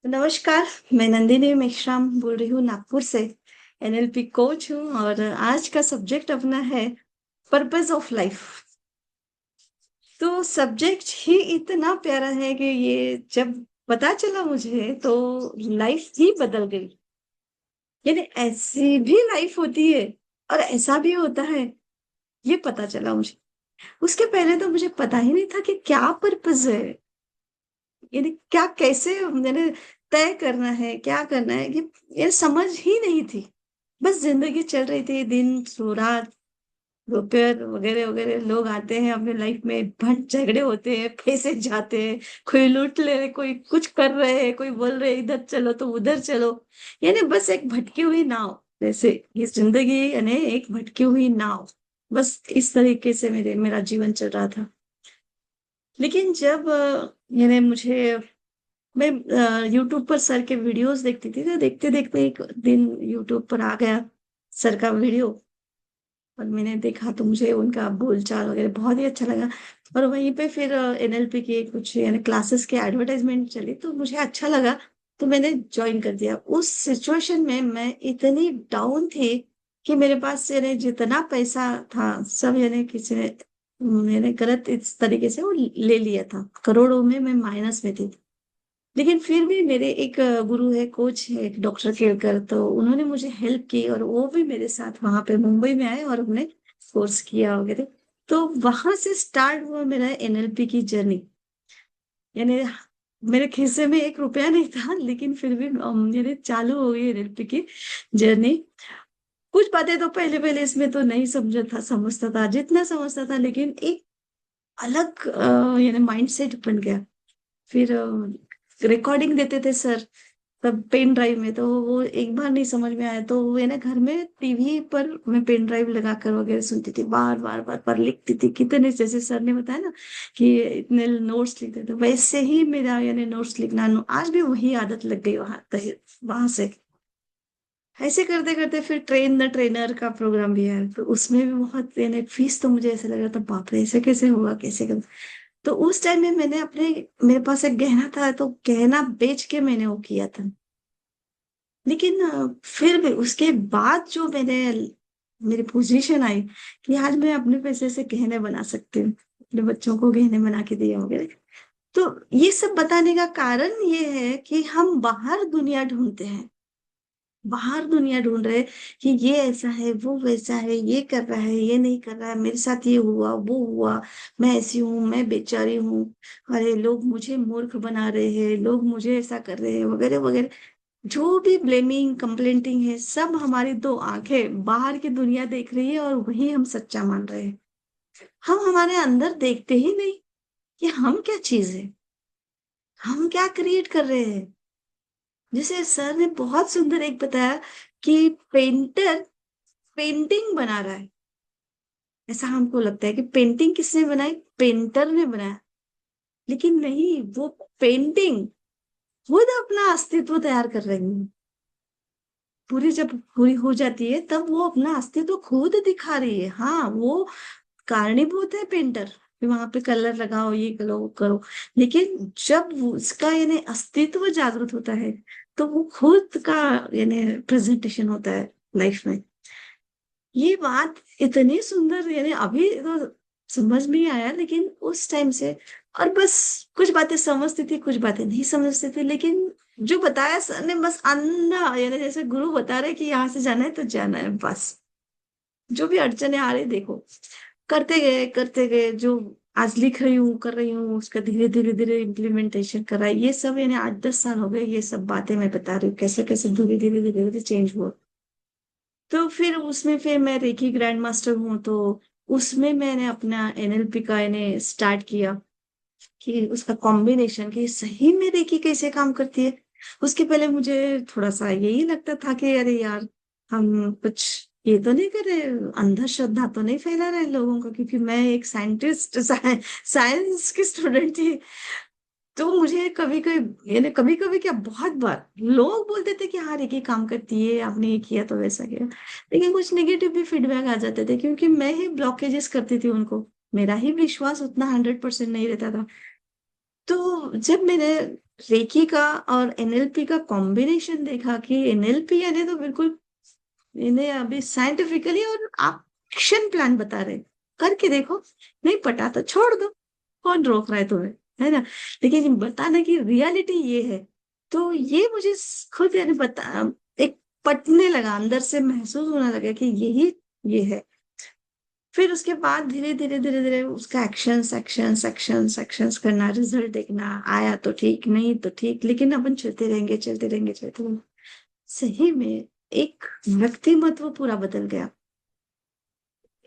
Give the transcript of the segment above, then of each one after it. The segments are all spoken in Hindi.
नमस्कार। मैं नंदिनी मेश्राम बोल रही हूँ नागपुर से। एनएलपी कोच हूँ और आज का सब्जेक्ट अपना है पर्पस ऑफ लाइफ। तो सब्जेक्ट ही इतना प्यारा है कि ये जब पता चला मुझे तो लाइफ ही बदल गई। यानी ऐसी भी लाइफ होती है और ऐसा भी होता है, ये पता चला मुझे। उसके पहले तो मुझे पता ही नहीं था कि क्या पर्पस है, यानी क्या कैसे मैंने तय करना है, क्या करना है, ये समझ ही नहीं थी। बस जिंदगी चल रही थी, दिन सो रात, दोपहर वगैरह वगैरह। लोग आते हैं अपने लाइफ में, भट झगड़े होते हैं, पैसे जाते हैं, कोई लूट ले रहे, कोई कुछ कर रहे हैं, कोई बोल रहे इधर चलो तो उधर चलो। यानी बस एक भटकी हुई नाव, जैसे ये जिंदगी यानी एक भटकी हुई नाव। बस इस तरीके से मेरा जीवन चल रहा था। लेकिन जब यानी मुझे मैं यूट्यूब पर सर के वीडियोस देखती थी, तो देखते देखते एक दिन यूट्यूब पर आ गया सर का वीडियो। और मैंने देखा तो मुझे उनका बोलचाल वगैरह बहुत ही अच्छा लगा। और वहीं पे फिर एनएलपी के कुछ यानी क्लासेस के एडवर्टाइजमेंट चली तो मुझे अच्छा लगा। तो मैंने ज्वाइन कर दिया। उस सिचुएशन में मैं इतनी डाउन थी कि मेरे पास यानी जितना पैसा था सब यानी किसी ने मैंने गलत इस तरीके से वो ले लिया था। करोड़ों में मैं माइनस में थी। लेकिन फिर भी मेरे एक गुरु है, कोच है, एक डॉक्टर केलकर, तो उन्होंने मुझे हेल्प की और वो भी मेरे साथ वहां पे मुंबई में आए और हमने कोर्स किया वगैरह। तो वहां से स्टार्ट हुआ मेरा एनएलपी की जर्नी। यानी मेरे खिस्से में एक रुपया नहीं था, लेकिन फिर भी मेरे चालू हो गई एनएलपी की जर्नी। कुछ बातें तो पहले पहले इसमें तो नहीं समझता था जितना समझता था, लेकिन एक अलग यानी माइंडसेट बन गया। फिर रिकॉर्डिंग देते थे सर, तब पेन ड्राइव में, तो वो एक बार नहीं समझ में आया तो वो है ना, घर में टीवी पर मैं पेन ड्राइव लगा कर वगैरह सुनती थी, बार बार बार बार लिखती थी कितने, जैसे सर ने बताया ना कि इतने नोट्स लिखते थे, वैसे ही मेरा यानी नोट्स लिखना आज भी वही आदत लग गई वहां से। ऐसे करते करते फिर ट्रेन द ट्रेनर का प्रोग्राम भी है, तो उसमें भी बहुत यानी फीस तो मुझे ऐसा लग रहा था, बाप रे ऐसे कैसे होगा, कैसे कर। तो उस टाइम में मैंने अपने, मेरे पास एक गहना था तो गहना बेच के मैंने वो किया था। लेकिन फिर भी उसके बाद जो मेरी पोजीशन आई कि आज मैं अपने पैसे से गहने बना सकती हूँ, अपने बच्चों को गहने बना के दिए वगैरह। तो ये सब बताने का कारण ये है कि हम बाहर दुनिया ढूंढते हैं, बाहर दुनिया ढूंढ रहे हैं कि ये ऐसा है, वो वैसा है, ये कर रहा है, ये नहीं कर रहा है, मेरे साथ ये हुआ वो हुआ, मैं ऐसी हूँ, मैं बेचारी हूँ, अरे लोग मुझे मूर्ख बना रहे हैं, लोग मुझे ऐसा कर रहे हैं वगैरह वगैरह। जो भी ब्लेमिंग कंप्लेंटिंग है, सब हमारी दो आंखें बाहर की दुनिया देख रही है और वही हम सच्चा मान रहे हैं। हम हमारे अंदर देखते ही नहीं कि हम क्या चीज है, हम क्या क्रिएट कर रहे हैं। जैसे सर ने बहुत सुंदर एक बताया कि पेंटर पेंटिंग बना रहा है। ऐसा हमको लगता है कि पेंटिंग किसने बनाई, पेंटर ने बनाया। लेकिन नहीं, वो पेंटिंग खुद अपना अस्तित्व तैयार कर रही है। पूरी जब पूरी हो जाती है तब वो अपना अस्तित्व खुद दिखा रही है। हाँ, वो कारणीभूत है पेंटर, कि वहां पे कलर लगाओ, ये करो वो करो। लेकिन जब उसका यानी अस्तित्व जागृत होता है तो वो खुद का यानी प्रेजेंटेशन होता है लाइफ में। ये बात इतनी सुंदर, यानी अभी तो समझ में ही आया, लेकिन उस टाइम से, और बस कुछ बातें समझती थी, कुछ बातें नहीं समझती थी, लेकिन जो बताया सर ने बस अंधा, यानी जैसे गुरु बता रहे कि यहाँ से जाना है तो जाना है बस। जो भी अड़चने आ रही देखो, करते गए जो आज लिख रही हूँ कर रही हूँ, उसका धीरे धीरे धीरे इम्प्लीमेंटेशन करा, ये सब यानी 8-10 साल हो गए, ये सब बातें मैं बता रही हूँ कैसे कैसे धीरे धीरे धीरे धीरे चेंज हुआ। तो फिर उसमें फिर मैं रेकी ग्रैंड मास्टर हूँ, तो उसमें मैंने अपना एनएलपी का यानी स्टार्ट किया कि उसका कॉम्बिनेशन कि सही में रेकी कैसे काम करती है। उसके पहले मुझे थोड़ा सा यही लगता था कि अरे यार, हम कुछ ये तो नहीं कर रहे, अंधश्रद्धा तो नहीं फैला रहे लोगों को, क्योंकि मैं एक साइंटिस्ट साइंस की स्टूडेंट थी। तो मुझे कभी कभी यानी कभी कभी क्या, बहुत बार लोग बोलते थे कि हाँ रेकी काम करती है, आपने ये किया तो वैसा किया। लेकिन कुछ नेगेटिव भी फीडबैक आ जाते थे, क्योंकि मैं ही ब्लॉकेजेस करती थी उनको, मेरा ही विश्वास उतना 100% नहीं रहता था। तो जब मैंने रेकी का और एनएलपी का कॉम्बिनेशन देखा कि एनएलपी यानी तो बिल्कुल इन्हें अभी साइंटिफिकली और आप एक्शन प्लान बता रहे, करके देखो, नहीं पटा तो छोड़ दो, कौन रोक रहा है तुम्हें, है ना। लेकिन बताना कि रियलिटी ये है, तो ये मुझे खुद यानी बता एक पटने लगा, अंदर से महसूस होने लगा कि यही ये है। फिर उसके बाद धीरे धीरे धीरे धीरे उसका एक्शन करना, रिजल्ट देखना, आया तो ठीक, नहीं तो ठीक, लेकिन अपन चलते रहेंगे चलते रहेंगे चलते रहेंगे। सही में एक व्यक्तिमत्व पूरा बदल गया।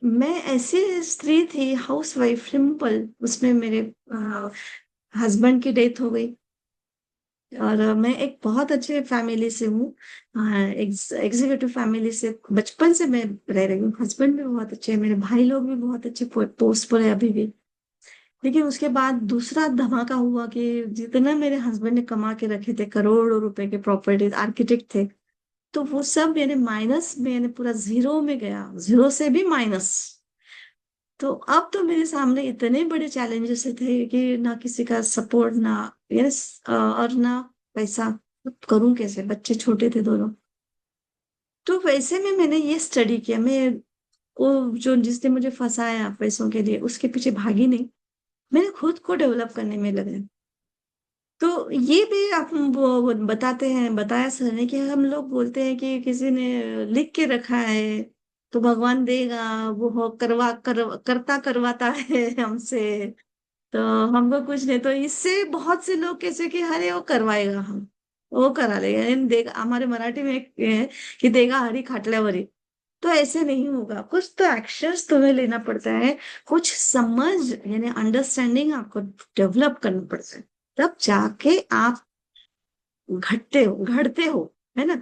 मैं ऐसी स्त्री थी, हाउस वाइफ सिंपल, उसमें मेरे हस्बैंड की डेथ हो गई, और मैं एक बहुत अच्छे फैमिली से हूँ, एग्जीक्यूटिव फैमिली से बचपन से मैं रह रही हूँ। हस्बैंड भी बहुत अच्छे हैं, मेरे भाई लोग भी बहुत अच्छे पोस्ट पर है अभी भी। लेकिन उसके बाद दूसरा धमाका हुआ कि जितना मेरे हस्बैंड ने कमा के रखे थे, करोड़ों रुपए के प्रॉपर्टीज, आर्किटेक्ट थे, तो वो सब यानी माइनस में, यानी पूरा जीरो में गया, जीरो से भी माइनस। तो अब तो मेरे सामने इतने बड़े चैलेंजेस थे कि ना किसी का सपोर्ट, ना यस, और ना पैसा, अब करूं कैसे, बच्चे छोटे थे दोनों। तो वैसे में मैंने ये स्टडी किया, मैं वो जो जिसने मुझे फंसाया पैसों के लिए, उसके पीछे भागी नहीं, मैंने खुद को डेवलप करने में लगा। तो ये भी आप वो बताते हैं, बताया सर ने कि हम लोग बोलते हैं कि किसी ने लिख के रखा है तो भगवान देगा, वो हो करता करवाता है हमसे, तो हमको कुछ नहीं, तो इससे बहुत से लोग कैसे कि अरे वो करवाएगा, हम वो करा लेगा, यानी देगा, हमारे मराठी में एक है कि देगा हरी खाटल्यावरी। तो ऐसे नहीं होगा, कुछ तो एक्शंस तुम्हें लेना पड़ता है, कुछ समझ यानी अंडरस्टैंडिंग आपको डेवलप करना पड़ता है, तब जाके आप घड़ते हो, है ना,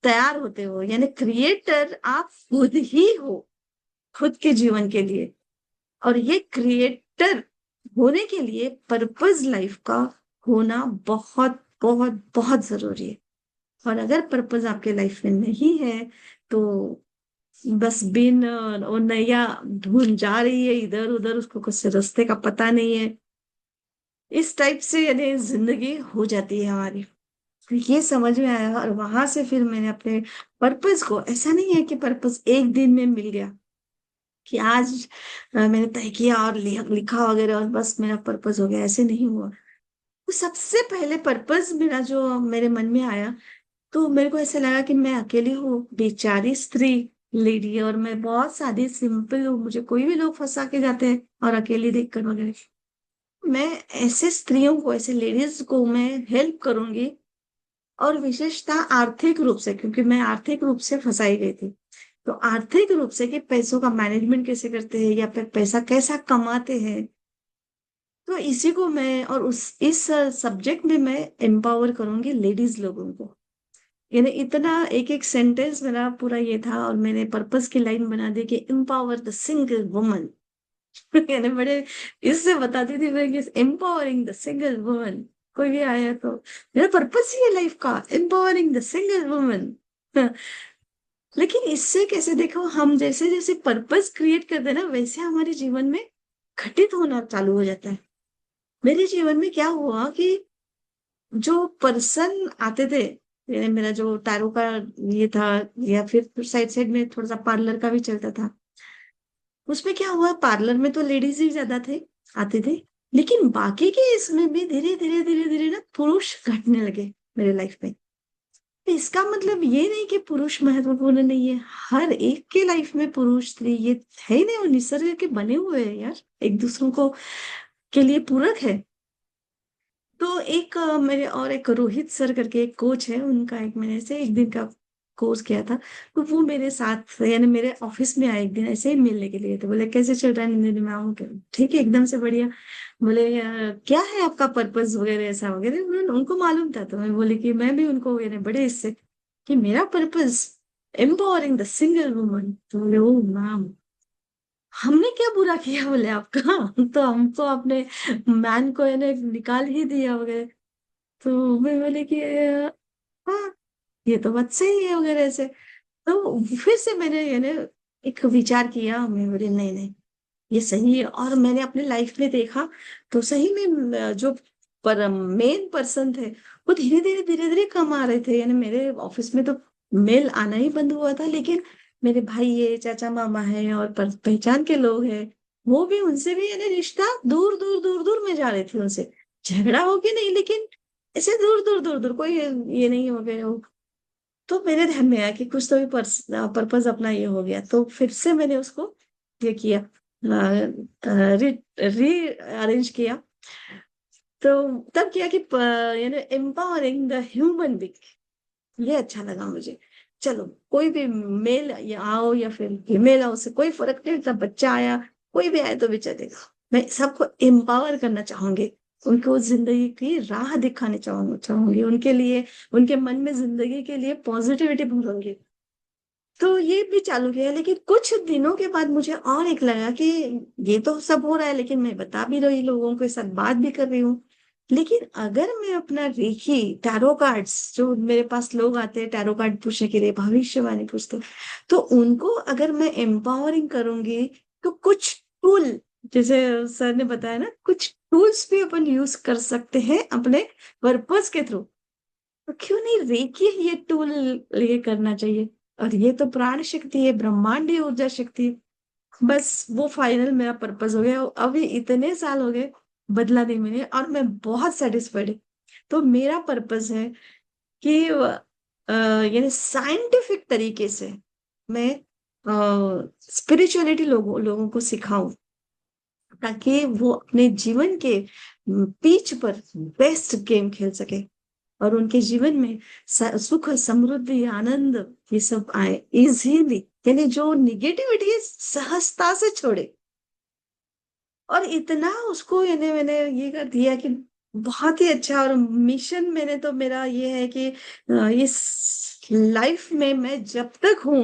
तैयार होते हो, यानी क्रिएटर आप खुद ही हो, खुद के जीवन के लिए। और ये क्रिएटर होने के लिए पर्पस लाइफ का होना बहुत बहुत बहुत जरूरी है। और अगर पर्पस आपके लाइफ में नहीं है, तो बस बिन वो नैया धुन जा रही है इधर उधर, उसको कुछ रास्ते का पता नहीं है, इस टाइप से यानी जिंदगी हो जाती है हमारी। तो ये समझ में आया, और वहां से फिर मैंने अपने पर्पस को, ऐसा नहीं है कि पर्पस एक दिन में मिल गया कि आज मैंने तय किया और लिखा वगैरह और बस मेरा पर्पस हो गया, ऐसे नहीं हुआ। तो सबसे पहले पर्पस मेरा जो मेरे मन में आया, तो मेरे को ऐसा लगा कि मैं अकेली हूँ, बेचारी स्त्री, लेडी, और मैं बहुत सादी सिंपल हूँ, मुझे कोई भी लोग फंसा के जाते हैं और अकेली देखकर वगैरह। मैं ऐसे स्त्रियों को, ऐसे लेडीज को मैं हेल्प करूंगी, और विशेषतः आर्थिक रूप से, क्योंकि मैं आर्थिक रूप से फंसाई गई थी। तो आर्थिक रूप से कि पैसों का मैनेजमेंट कैसे करते हैं, या फिर पैसा कैसा कमाते हैं, तो इसी को मैं, और उस इस सब्जेक्ट में मैं एम्पावर करूंगी लेडीज लोगों को। यानी इतना एक एक सेंटेंस मेरा पूरा ये था, और मैंने पर्पस की लाइन बना दी कि एम्पावर द सिंगल वुमन। यानी बड़े इससे बताती थी मैं कि एम्पावरिंग द सिंगल वुमन, कोई भी आया तो मेरा पर्पस ही है लाइफ का, एम्पावरिंग द सिंगल वुमन। लेकिन इससे कैसे देखो, हम जैसे जैसे पर्पस क्रिएट करते हैं ना, वैसे हमारे जीवन में घटित होना चालू हो जाता है। मेरे जीवन में क्या हुआ कि जो पर्सन आते थे, मेरा जो टैरो का ये था, या फिर साइड साइड में थोड़ा सा पार्लर का भी चलता था, उसमें क्या हुआ, पार्लर में तो लेडीज ही ज्यादा थे, आते थे, लेकिन बाकी के इसमें भी धीरे धीरे धीरे धीरे ना पुरुष घटने लगे मेरे लाइफ में। तो इसका मतलब ये नहीं कि पुरुष महत्वपूर्ण नहीं है, हर एक के लाइफ में पुरुष स्त्री ये है ही नहीं, वो निसर्ग के बने हुए हैं यार, एक दूसरों को के लिए पूरक है। तो एक मेरे और एक रोहित सर करके एक कोच है, उनका एक मैंने ऐसे एक दिन का कोर्स किया था, तो वो मेरे साथ यानी मेरे ऑफिस में आए एक दिन ऐसे ही मिलने के लिए, तो बोले कैसे चल रहा है नंदिनी मैम, ठीक है एकदम से बढ़िया। बोले क्या है आपका पर्पस वगैरह ऐसा वगैरह, उनको मालूम था, तो मैं बोली कि मैं भी उनको यानी बड़े इससे कि मेरा purpose empowering the single woman. तो बोले ओ मैम, हमने क्या बुरा किया, बोले आपका तो हमको अपने मैन को यानी निकाल ही दिया वगैरह। तो मैं बोले कि हाँ, ये तो बात सही है वगैरह से। तो फिर से मैंने यानी एक विचार किया, मैं बोली नहीं नहीं, ये सही है, और मैंने अपने लाइफ में देखा, तो सही में जो पर मेन पर्सन थे वो धीरे धीरे कम आ रहे थे। यानी मेरे ऑफिस में तो मेल आना ही बंद हुआ था, लेकिन मेरे भाई है, चाचा मामा है और पहचान के लोग हैं, वो भी उनसे भी यानी रिश्ता दूर दूर दूर दूर में जा रहे थे उनसे। झगड़ा हो गया नहीं, लेकिन ऐसे दूर दूर दूर दूर, कोई ये नहीं हो गया हो। तो मेरे ध्यान में आया कि कुछ तो भी पर्पस अपना ये हो गया, तो फिर से मैंने उसको ये किया, री री अरेंज किया। तो तब किया कि यानी एम्पावरिंग द ह्यूमन बीइंग, ये अच्छा लगा मुझे। चलो, कोई भी मेल या आओ या फिर फीमेल आओ, उससे कोई फर्क नहीं पड़ता, बच्चा आया कोई भी आए तो भी चलेगा। मैं सबको एम्पावर करना चाहूंगी, उनको जिंदगी की राह दिखाने चाहूंगी, उनके लिए, उनके मन में जिंदगी के लिए पॉजिटिविटी भरूंगी। तो ये भी चालू किया, लेकिन कुछ दिनों के बाद मुझे और एक लगा कि ये तो सब हो रहा है, लेकिन मैं बता भी रही लोगों के साथ बात भी कर रही हूँ, लेकिन अगर मैं अपना रेखी टैरो कार्ड्स, जो मेरे पास लोग आते हैं टैरो कार्ड पूछने के लिए, भविष्यवाणी पूछते हैं, तो उनको अगर मैं एम्पावरिंग करूंगी, तो कुछ टूल, जैसे सर ने बताया ना, कुछ टूल्स भी अपन यूज कर सकते हैं अपने पर्पस के थ्रू। तो क्यों नहीं रेकी ये टूल ये करना चाहिए। और ये तो प्राण शक्ति है, ब्रह्मांडीय ऊर्जा शक्ति है। बस वो फाइनल मेरा पर्पस हो गया, अभी इतने साल हो गए, बदला नहीं मैंने, और मैं बहुत सेटिस्फाइड हूँ। तो मेरा पर्पस है कि यानी साइंटिफिक तरीके से मैं स्पिरिचुअलिटी लोगों को सिखाऊं, ताकि वो अपने जीवन के पीच पर बेस्ट गेम खेल सके, और उनके जीवन में सुख समृद्धि आनंद ये सब आए इजीली, यानी जो निगेटिविटी है सहजता से छोड़े। और इतना उसको यानी मैंने ये कर दिया कि बहुत ही अच्छा। और मिशन मैंने तो मेरा ये है कि इस लाइफ में मैं जब तक हूं,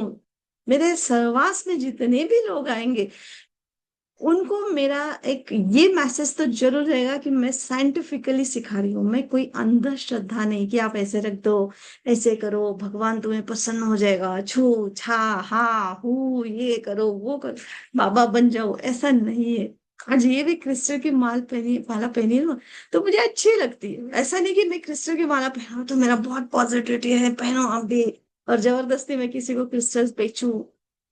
मेरे सहवास में जितने भी लोग आएंगे, उनको मेरा एक ये मैसेज तो जरूर रहेगा कि मैं साइंटिफिकली सिखा रही हूँ, मैं कोई अंधश्रद्धा नहीं कि आप ऐसे रख दो, ऐसे करो भगवान तुम्हें प्रसन्न हो जाएगा, छू छा हा हू, ये करो वो करो, बाबा बन जाओ, ऐसा नहीं है। आज ये भी क्रिस्टल की माला पहनी हूँ तो मुझे अच्छी लगती है। ऐसा नहीं कि मैं क्रिस्टल की माला पहनूं तो मेरा बहुत पॉजिटिविटी है, पहनो आप भी, और जबरदस्ती मैं किसी को क्रिस्टल बेचूं,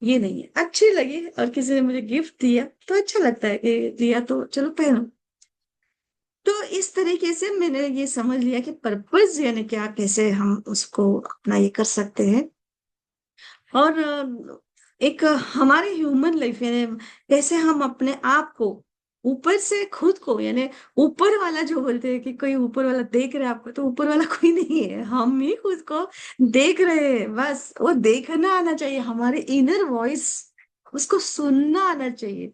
ये नहीं है। अच्छी लगी और किसी ने मुझे गिफ्ट दिया तो अच्छा लगता है कि दिया तो चलो पहनो। तो इस तरीके से मैंने ये समझ लिया कि पर्पस यानी क्या, कैसे हम उसको अपना ये कर सकते हैं। और एक हमारे ह्यूमन लाइफ यानी कैसे हम अपने आप को ऊपर से खुद को, यानी ऊपर वाला जो बोलते हैं कि कोई ऊपर वाला देख रहा है आपको, तो ऊपर वाला कोई नहीं है, हम ही खुद को देख रहे हैं। बस वो देखना आना चाहिए, हमारे इनर वॉइस, उसको सुनना आना चाहिए।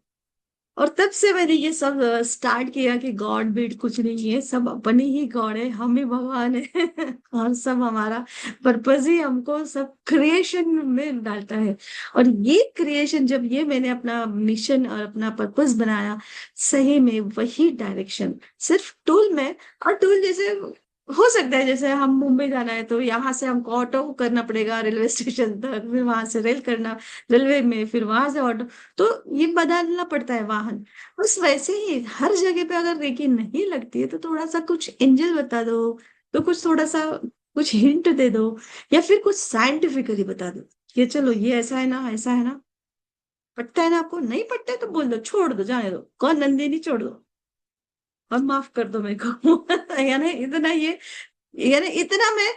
और तब से मैंने ये सब स्टार्ट किया कि गॉड बीट कुछ नहीं है, सब अपने ही गॉड है, हम ही भगवान है और सब हमारा पर्पस ही हमको सब क्रिएशन में डालता है। और ये क्रिएशन जब ये मैंने अपना मिशन और अपना पर्पस बनाया, सही में वही डायरेक्शन सिर्फ टूल में। और टूल जैसे हो सकता है, जैसे हम मुंबई जाना है तो यहाँ से हमको ऑटो करना पड़ेगा रेलवे स्टेशन तक, फिर वहां से रेल करना, रेलवे में, फिर वहां से ऑटो, तो ये बदलना पड़ता है वाहन। बस वैसे ही हर जगह पे अगर रेकी नहीं लगती है तो थोड़ा सा कुछ एंजल बता दो, तो कुछ थोड़ा सा कुछ हिंट दे दो, या फिर कुछ साइंटिफिकली बता दो कि चलो ये ऐसा है ना, ऐसा है ना। पटता है ना आपको, नहीं पटता है तो बोल दो, छोड़ दो, जाने दो, कौन नंदिनी, छोड़ दो और माफ कर दो मेरे को यानी इतना ये, यानी इतना मैं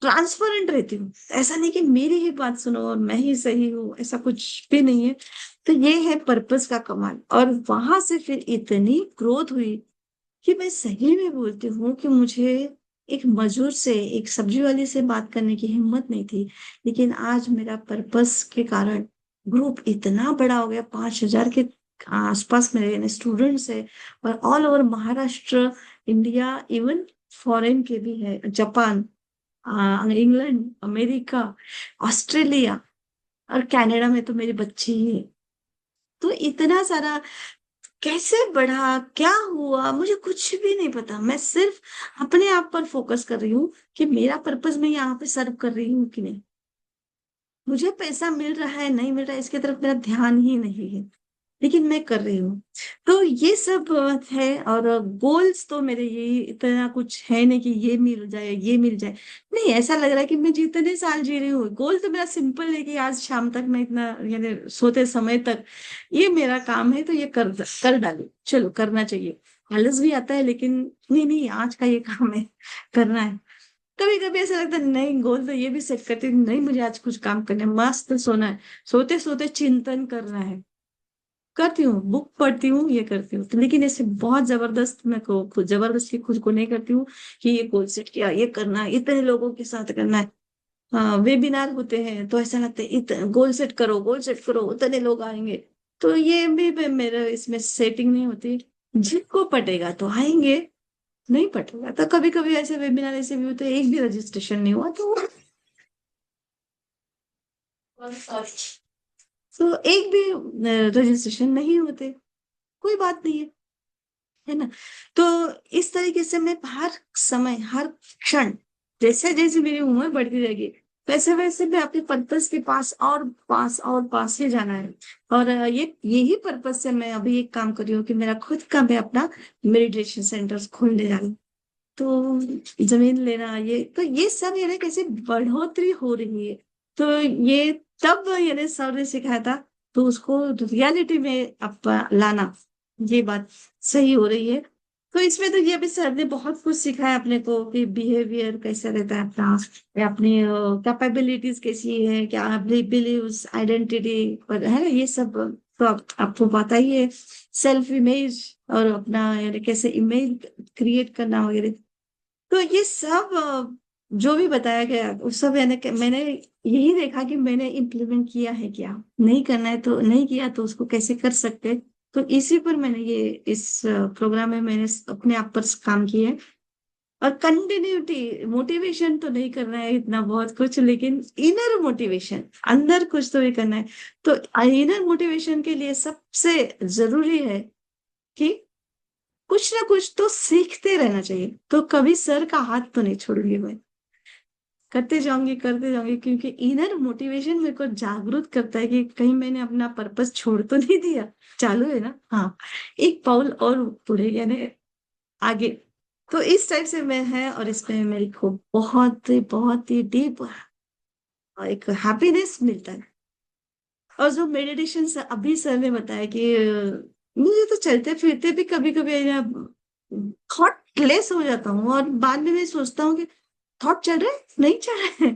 ट्रांसपेरेंट रहती हूँ। ऐसा नहीं कि मेरी ही बात सुनो और मैं ही सही हूँ, ऐसा कुछ भी नहीं है। तो ये है पर्पस का कमाल। और वहां से फिर इतनी ग्रोथ हुई कि मैं सही में बोलती हूँ कि मुझे एक मजदूर से, एक सब्जी वाले से बात करने की हिम्मत नहीं थी, लेकिन आज मेरा पर्पस के कारण ग्रुप इतना बड़ा हो गया, 5,000 के आसपास मेरे स्टूडेंट्स है, और all over Maharashtra, India, even foreign के भी है, जापान, इंग्लैंड, अमेरिका, ऑस्ट्रेलिया, और कनाडा में तो मेरे बच्चे ही हैं। तो इतना सारा कैसे बढ़ा, क्या हुआ, मुझे कुछ भी नहीं पता। मैं सिर्फ अपने आप पर फोकस कर रही हूँ कि मेरा पर्पस मैं यहाँ पे सर्व कर रही हूँ कि नहीं, मुझे पैसा मिल रहा है नहीं मिल रहा है इसकी तरफ मेरा ध्यान ही नहीं है। लेकिन मैं कर रही हूँ। तो ये सब है। और गोल्स तो मेरे यही इतना कुछ है नहीं कि ये मिल जाए ये मिल जाए। नहीं, ऐसा लग रहा है कि मैं जितने साल जी रही हूँ, गोल तो मेरा सिंपल है कि आज शाम तक मैं इतना, यानी सोते समय तक ये मेरा काम है, तो ये कर डालू, चलो करना चाहिए। आलस भी आता है, लेकिन नहीं नहीं, आज का ये काम है, करना है। कभी कभी ऐसा लगता है नहीं, गोल तो ये भी सेट करती हूँ, नहीं मुझे आज कुछ काम करना है, मस्त सोना है, सोते सोते चिंतन करना है, करती हूँ, बुक पढ़ती हूँ, ये करती हूँ। तो लेकिन ऐसे बहुत जबरदस्त मैं को खुद जबरदस्ती खुद को नहीं करती हूँ कि ये गोल सेट किया, ये करना है, इतने लोगों के साथ करना है। हाँ, वेबिनार होते हैं तो ऐसा लगता है गोल सेट करो, गोल सेट करो, उतने लोग आएंगे। तो ये भी मेरा इसमें सेटिंग नहीं होती। जिनको पटेगा तो आएंगे, नहीं पटेगा तो कभी कभी ऐसे वेबिनार ऐसे भी होते हैं, एक भी रजिस्ट्रेशन नहीं हुआ तो एक भी रजिस्ट्रेशन नहीं होते, कोई बात नहीं है, है ना। तो इस तरीके से मैं हर समय हर क्षण, जैसे जैसे मेरी उम्र बढ़ती रहेगी, वैसे वैसे मैं अपने पर्पस के पास और पास और पास ही जाना है। और ये यही पर्पस से मैं अभी एक काम कर रही हूँ कि मेरा खुद का मैं अपना मेडिटेशन सेंटर खोलने जा रही हूँ। तो जमीन लेना, ये सब यानी कैसे बढ़ोतरी हो रही है। तो ये तब यानी सर ने सिखाया था, तो उसको रियलिटी में अब लाना, ये बात सही हो रही है। तो इसमें तो ये भी सर ने बहुत कुछ सिखाया अपने को कि बिहेवियर कैसा रहता है अपना, या अपनी कैपेबिलिटीज कैसी है, क्या अपनी बिलीव्स आइडेंटिटी पर है ना, ये सब तो आपको पता ही है। सेल्फ इमेज और अपना यानी कैसे इमेज क्रिएट करना वगैरह। तो ये सब जो भी बताया गया उस सब यानी कि मैंने यही देखा कि मैंने इम्प्लीमेंट किया है क्या, नहीं करना है तो नहीं किया, तो उसको कैसे कर सकते हैं। तो इसी पर मैंने ये इस प्रोग्राम में मैंने अपने आप पर काम किया है। और कंटिन्यूटी, मोटिवेशन तो नहीं करना है इतना बहुत कुछ, लेकिन इनर मोटिवेशन, अंदर कुछ तो भी करना है। तो इनर मोटिवेशन के लिए सबसे जरूरी है कि कुछ ना कुछ तो सीखते रहना चाहिए। तो कभी सर का हाथ तो नहीं छोड़ूंगी मैं, करते जाऊंगी, क्योंकि इनर मोटिवेशन मेरे को जागरूक करता है कि कहीं मैंने अपना पर्पस छोड़ तो नहीं दिया, चालू है ना, हाँ, एक पाउल और पूरे यानी आगे। तो इस टाइप से मैं है, और इसमें मेरे को बहुत ही डीप एक हैप्पीनेस मिलता है। और जो मेडिटेशन अभी सर ने बताया कि मुझे तो चलते फिरते भी कभी कभी थॉट लेस हो जाता हूँ, और बाद में मैं सोचता हूँ कि थॉट चल रहे हैं, नहीं चल रहे हैं।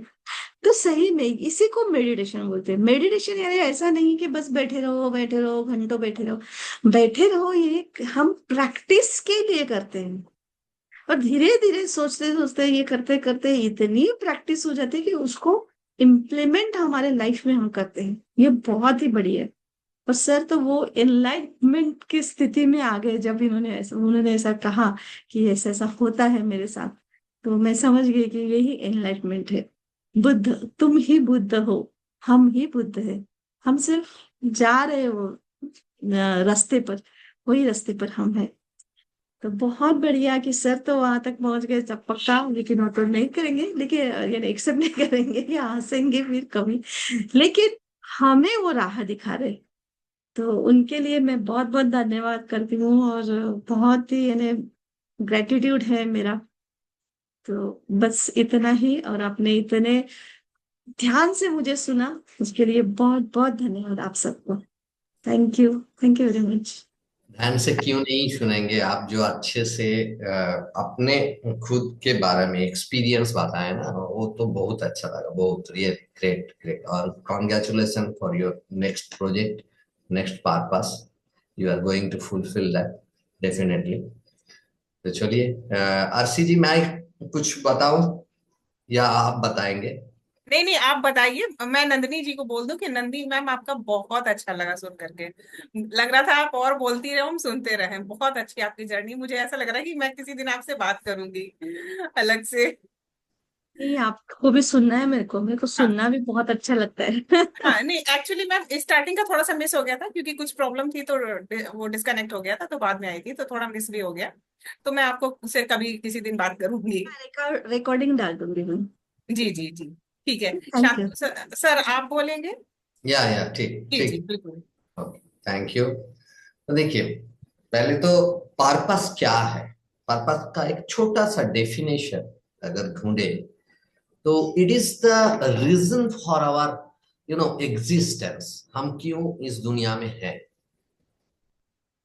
तो सही में इसी को मेडिटेशन बोलते हैं। मेडिटेशन यानी ऐसा नहीं कि बस बैठे रहो घंटों बैठे रहो, ये हम प्रैक्टिस के लिए करते हैं। और धीरे धीरे सोचते सोचते ये करते करते इतनी प्रैक्टिस हो जाती है कि उसको इम्प्लीमेंट हमारे लाइफ में हम करते हैं, ये बहुत ही बढ़िया है। और सर तो वो एनलाइटमेंट की स्थिति में आ गए जब उन्होंने ऐसा कहा कि ऐसा ऐसा होता है मेरे साथ। तो मैं समझ गई कि यही एनलाइटमेंट है। बुद्ध, तुम ही बुद्ध हो, हम ही बुद्ध है, हम सिर्फ जा रहे हो रास्ते पर, वही रास्ते पर हम है। तो बहुत बढ़िया कि सर तो वहां तक पहुंच गए जब पक्का, लेकिन वो तो नहीं करेंगे, लेकिन यानी एक्सेप्ट नहीं करेंगे या हंसेंगे फिर कभी, लेकिन हमें वो राह दिखा रहे। तो उनके लिए मैं बहुत बहुत धन्यवाद करती हूँ, और बहुत ही यानी ग्रेटिट्यूड है मेरा। तो बस इतना ही, और आपने इतने ध्यान से मुझे सुना, उसके लिए बहुत बहुत धन्यवाद आप सबको। Thank you very much. ध्यान से क्यों नहीं सुनेंगे आप, जो अच्छे से अपने खुद के बारे में एक्सपीरियंस बताए ना, वो तो बहुत अच्छा लगा, बहुत रियल, ग्रेट ग्रेट। और congratulation for your next project, next purpose, you are going to fulfill that definitely. तो चलिए, आरसी जी, मैं कुछ बताऊं या आप बताएंगे? नहीं नहीं, आप बताइए। मैं नंदिनी जी को बोल दूं कि नंदी मैम, आपका बहुत अच्छा लगा सुन करके। लग रहा था आप और बोलती रहो, हम सुनते रहे। बहुत अच्छी आपकी जर्नी, मुझे ऐसा लग रहा है कि मैं किसी दिन आपसे बात करूंगी अलग से। नहीं, आपको भी सुनना है, मेरे को हाँ सुनना भी बहुत अच्छा लगता है। हाँ, नहीं एक्चुअली मैम स्टार्टिंग का थोड़ा सा मिस हो गया था, क्योंकि कुछ प्रॉब्लम थी तो वो डिस्कनेक्ट हो गया था, तो बाद में आई थी तो थोड़ा मिस भी हो गया। तो मैं आपको उससे कभी किसी दिन बात करूंगी। रिकॉर्डिंग डाल दूंगी मैं। जी जी जी, ठीक है। थैंक शाम यू। सर, सर आप बोलेंगे? या ठीक जी जी ठीक। बिल्कुल। ओके। Thank you. तो देखिए, पहले तो पर्पस क्या है, पर्पस का एक छोटा सा डेफिनेशन अगर ढूंढे तो it is the reason for our existence. हम क्यों इस दुनिया में हैं,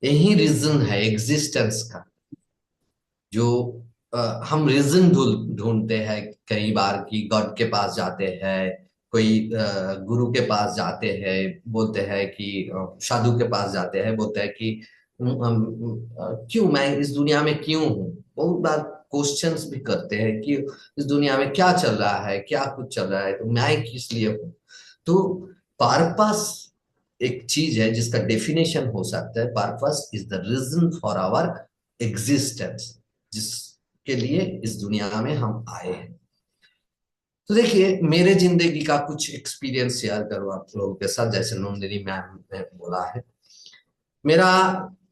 यही रीजन है एग्जिस्टेंस का। जो हम रीजन ढूंढते हैं कई बार कि गॉड के पास जाते हैं, कोई गुरु के पास जाते हैं, बोलते हैं कि साधु के पास जाते हैं, बोलते हैं कि क्यों मैं इस दुनिया में क्यों हूँ। बहुत बार क्वेश्चंस भी करते हैं कि इस दुनिया में क्या चल रहा है, क्या कुछ चल रहा है, तो मैं किस लिए हूँ। तो पर्पस एक चीज है जिसका डेफिनेशन हो सकता है, purpose is the reason for our existence, जिसके लिए इस दुनिया में हम आए हैं। तो देखिए, मेरे जिंदगी का कुछ एक्सपीरियंस शेयर करूँ आप लोगों के साथ। जैसे नंदिनी मैम ने बोला है, मेरा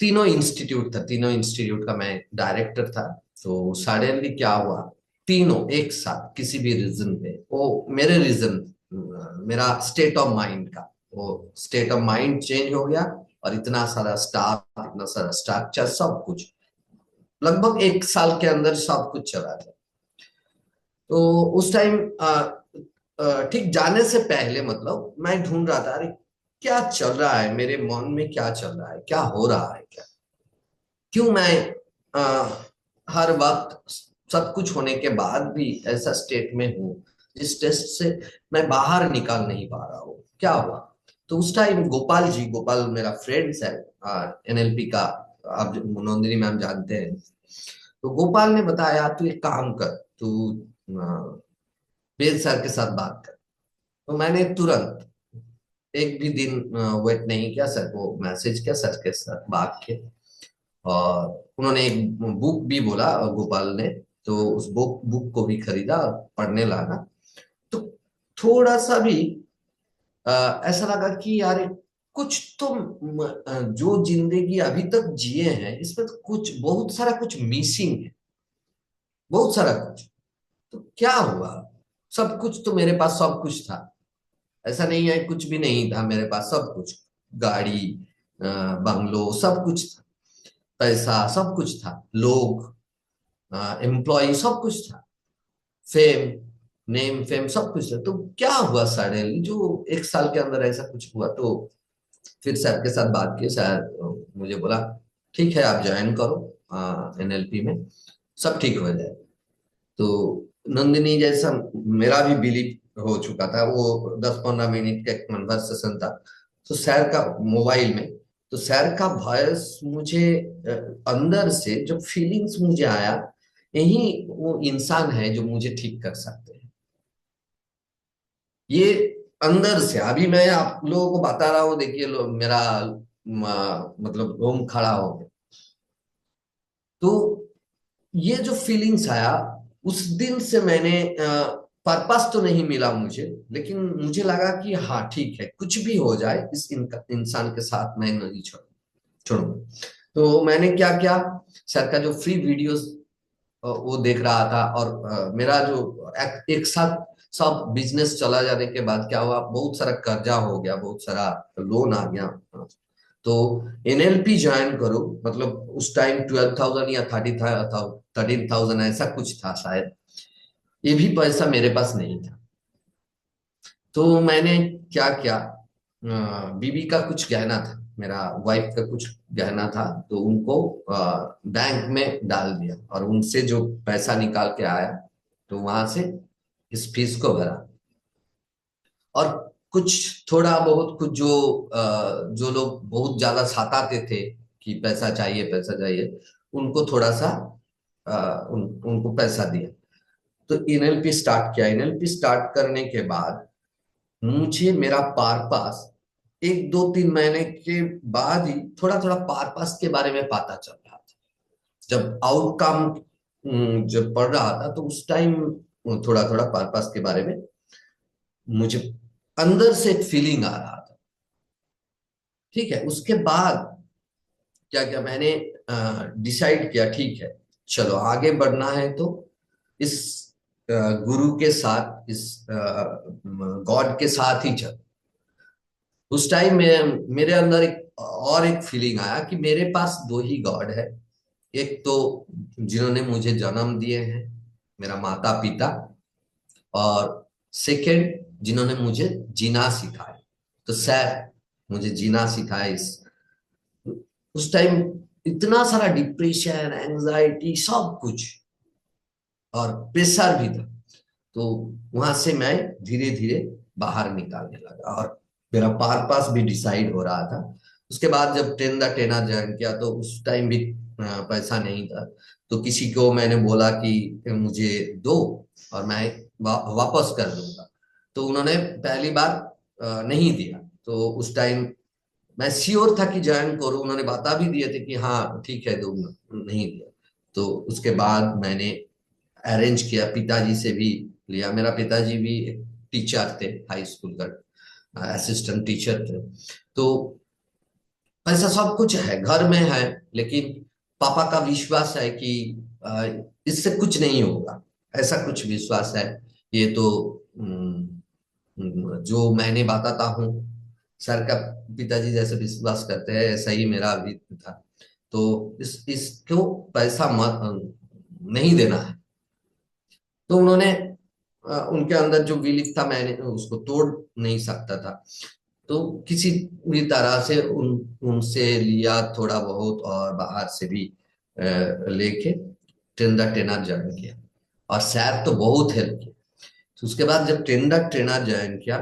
तीनों इंस्टीट्यूट था, तीनों इंस्टीट्यूट का मैं डायरेक्टर था। तो सडनली क्या हुआ, तीनों एक साथ किसी भी रीजन पे, वो मेरे रीजन, मेरा स्टेट ऑफ माइंड का, वो स्टेट ऑफ माइंड चेंज हो गया। और इतना सारा स्टाफ, इतना सारा स्ट्रक्चर, सब कुछ लगभग एक साल के अंदर सब कुछ चला गया। तो उस टाइम ठीक जाने से पहले मतलब मैं ढूंढ रहा था, अरे क्या चल रहा है मेरे मन में, क्या चल रहा है, क्या हो रहा है, क्या क्यों मैं हर वक्त सब कुछ होने के बाद भी ऐसा स्टेट में हूँ, जिस टेस्ट से मैं बाहर निकाल नहीं पा रहा हूँ, क्या हुआ। तो उस टाइम गोपाल जी, गोपाल मेरा फ्रेंड्स है एनएलपी का, आप नंदिनी मैम जानते हैं। तो गोपाल ने बताया तू एक काम कर, तू वेद सर के साथ बात कर। तो मैंने तुरंत एक भी दिन वेट नहीं किया, सर को मैसेज किया, सर के साथ बात किया। और उन्होंने एक बुक भी बोला गोपाल ने, तो उस बुक को भी खरीदा और पढ़ने लगा। तो थोड़ा सा भी ऐसा लगा कि यार कुछ तो जो जिंदगी अभी तक जिए हैं इसमें तो कुछ बहुत सारा कुछ मिसिंग है, बहुत सारा कुछ। तो क्या हुआ, सब कुछ तो मेरे पास सब कुछ था, ऐसा नहीं है कुछ भी नहीं था मेरे पास, सब कुछ, गाड़ी, बंगलो, सब कुछ था, पैसा सब कुछ था, लोग, एम्प्लॉय सब कुछ था, फेम, नेम फेम सब कुछ था। तो क्या हुआ सडनली जो एक साल के अंदर ऐसा कुछ हुआ। तो फिर सर के साथ बात की, सर मुझे बोला ठीक है आप ज्वाइन करो एनएलपी में, सब ठीक हो जाए। तो नंदिनी जैसा मेरा भी बिलीव हो चुका था, वो 10-15 मिनट का एक कन्वर्सेशन था। तो सर का मोबाइल में, तो सर का वॉइस मुझे अंदर से जो फीलिंग्स मुझे आया, यही वो इंसान है जो मुझे ठीक कर सकते हैं। ये अंदर से अभी मैं आप लोगों को बता रहा हूँ, देखिए मेरा मतलब रोम खड़ा हो गया। तो ये जो फीलिंग्स आया, उस दिन से मैंने पर्पस तो नहीं मिला मुझे, लेकिन मुझे लगा कि हाँ ठीक है, कुछ भी हो जाए इस इंसान के साथ मैं नहीं छोड़ूंगा। तो मैंने क्या किया, सर का जो फ्री वीडियोस वो देख रहा था। और मेरा जो एक साथ सब बिजनेस चला जाने के बाद क्या हुआ, बहुत सारा कर्जा हो गया, बहुत सारा लोन आ गया। तो एनएलपी ज्वाइन करो, मतलब उस टाइम 12,000 या 13,000 ऐसा कुछ था शायद, ये भी पैसा मेरे पास नहीं था। तो मैंने क्या किया, बीबी का कुछ गहना था, मेरा वाइफ का कुछ गहना था, तो उनको बैंक में डाल दिया और उनसे जो पैसा निकाल के आया, तो वहां से इस फीस को भरा। और कुछ थोड़ा बहुत कुछ जो लोग बहुत ज्यादा सताते थे कि पैसा चाहिए पैसा चाहिए, उनको थोड़ा सा उनको पैसा दिया। तो एनएलपी स्टार्ट किया। एनएलपी स्टार्ट करने के बाद मुझे मेरा पर्पस 1-2-3 महीने के बाद ही थोड़ा थोड़ा पर्पस के बारे में पता चल रहा था। जब आउटकम जब पढ़ रहा था तो उस टाइम थोड़ा थोड़ा पर्पस के बारे में मुझे अंदर से एक फीलिंग आ रहा था। ठीक है, उसके बाद क्या क्या मैंने डिसाइड किया, ठीक है चलो आगे बढ़ना है तो इस गुरु के साथ, इस गॉड के साथ ही चल। उस टाइम में मेरे अंदर एक और एक फीलिंग आया कि मेरे पास दो ही गॉड है। एक तो जिन्होंने मुझे जन्म दिए हैं, मेरा माता पिता, और सेकंड जिन्होंने मुझे जीना सिखाया। तो सर मुझे जीना सिखाया। इस उस टाइम इतना सारा डिप्रेशन, एंजाइटी, सब कुछ, और प्रेशर भी था। तो वहां से मैं धीरे धीरे बाहर निकालने लगा, और मेरा पास भी डिसाइड हो रहा था। उसके बाद जब टेन द टेनर ज्वाइन किया तो उस टाइम भी पैसा नहीं था। तो किसी को मैंने बोला कि मुझे दो और मैं वापस कर दूंगा। तो उन्होंने पहली बार नहीं दिया। तो उस टाइम मैं श्योर था कि ज्वाइन करूं। उन्होंने बता भी दिए थे कि हाँ ठीक है दूंगा, नहीं दिया। तो उसके बाद मैंने अरेंज किया, पिताजी से भी लिया। मेरा पिताजी भी एक टीचर थे, हाई स्कूल का असिस्टेंट टीचर थे। तो ऐसा सब कुछ है, घर में है, लेकिन पापा का विश्वास है कि इससे कुछ नहीं होगा, ऐसा कुछ विश्वास है। ये तो जो मैंने बताता हूँ, सर का पिताजी जैसे विश्वास करते हैं, ऐसा ही मेरा भी था। तो इसको पैसा मत नहीं देना है। तो उन्होंने उनके अंदर जो विलिक था, मैंने उसको तोड़ नहीं सकता था। तो किसी भी तरह से उनसे लिया थोड़ा बहुत, और बाहर से भी लेके टेंडर ट्रेनर ज्वाइन किया। और सर तो बहुत हेल्प किया। तो उसके बाद जब टेंडर ट्रेनर ज्वाइन किया,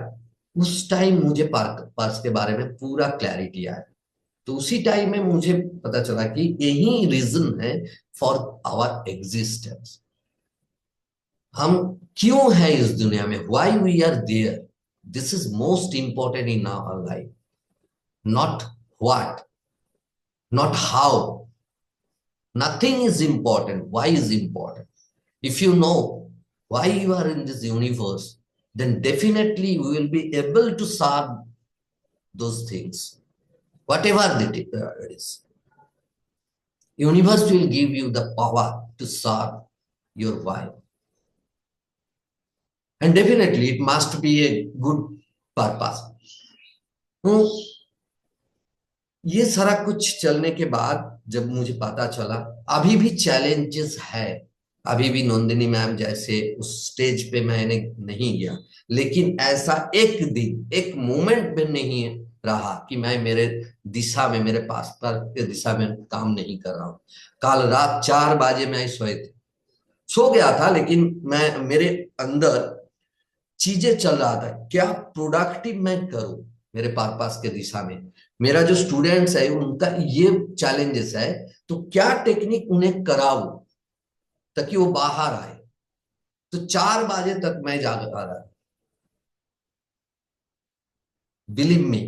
उस टाइम मुझे पार्स के बारे में पूरा क्लैरिटी आया। तो उसी टाइम में मुझे पता चला कि यही रीजन है फॉर आवर एग्जिस्टेंस। हम क्यों हैं इस दुनिया में, why we are there. This is most important in our life. Not what, not how, nothing is important. Why is important? If you know why you are in this universe, then definitely you will be able to solve those things, whatever it is. Universe will give you the power to solve your why. And definitely it must be a good purpose. ये सारा कुछ चलने के बाद जब मुझे पता चला, अभी भी चैलेंजेस है, अभी भी नंदिनी मैम जैसे उस स्टेज पे मैंने नहीं गया, लेकिन ऐसा एक दिन, एक मोमेंट में नहीं रहा कि मैं मेरे दिशा में, मेरे पास पर के दिशा में काम नहीं कर रहा हूँ। कल रात 4 बजे मैं सो गया था, लेकिन मैं, मेरे अंदर चीजें चल रहा था, क्या प्रोडक्टिव मैं करूं मेरे पास के दिशा में। मेरा जो स्टूडेंट्स है उनका ये चैलेंजेस है, तो क्या टेक्निक उन्हें कराऊं ताकि वो बाहर आए। तो 4 बजे तक मैं जाग रहा, बिलीव मी।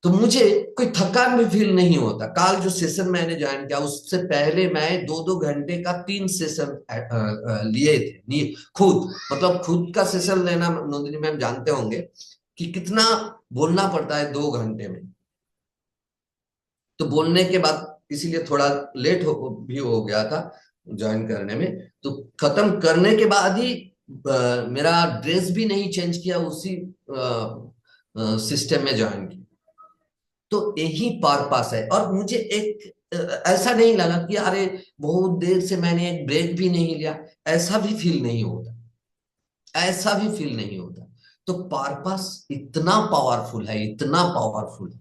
तो मुझे कोई थकान भी फील नहीं होता। कल जो सेशन मैंने ज्वाइन किया, उससे पहले मैं 2-2 घंटे का 3 सेशन लिए थे खुद। मतलब खुद का सेशन लेना, नंदिनी मैम जानते होंगे कि कितना बोलना पड़ता है 2 घंटे में। तो बोलने के बाद इसीलिए थोड़ा लेट भी हो गया था ज्वाइन करने में। तो खत्म करने के बाद ही मेरा ड्रेस भी नहीं चेंज किया, उसी सिस्टम में ज्वाइन किया। तो यही पर्पस है। और मुझे एक ऐसा नहीं लगा कि अरे बहुत देर से मैंने एक ब्रेक भी नहीं लिया, ऐसा भी फील नहीं होता, ऐसा भी फील नहीं होता। तो पर्पस इतना पावरफुल है, इतना पावरफुल है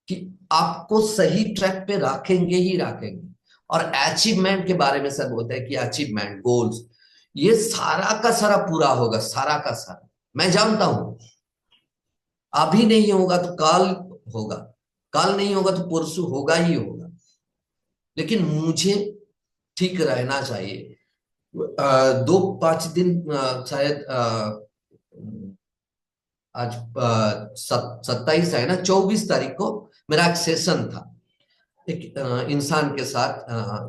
कि आपको सही ट्रैक पे रखेंगे ही रखेंगे। और अचीवमेंट के बारे में सर बोलते हैं कि अचीवमेंट, गोल्स, ये सारा का सारा पूरा होगा, सारा का सारा। मैं जानता हूं अभी नहीं होगा तो कल होगा, कल नहीं होगा तो परसों होगा ही होगा, लेकिन मुझे ठीक रहना चाहिए। 2-5 दिन शायद आज 27 है ना, 24 तारीख को मेरा एक सेशन था एक इंसान के साथ,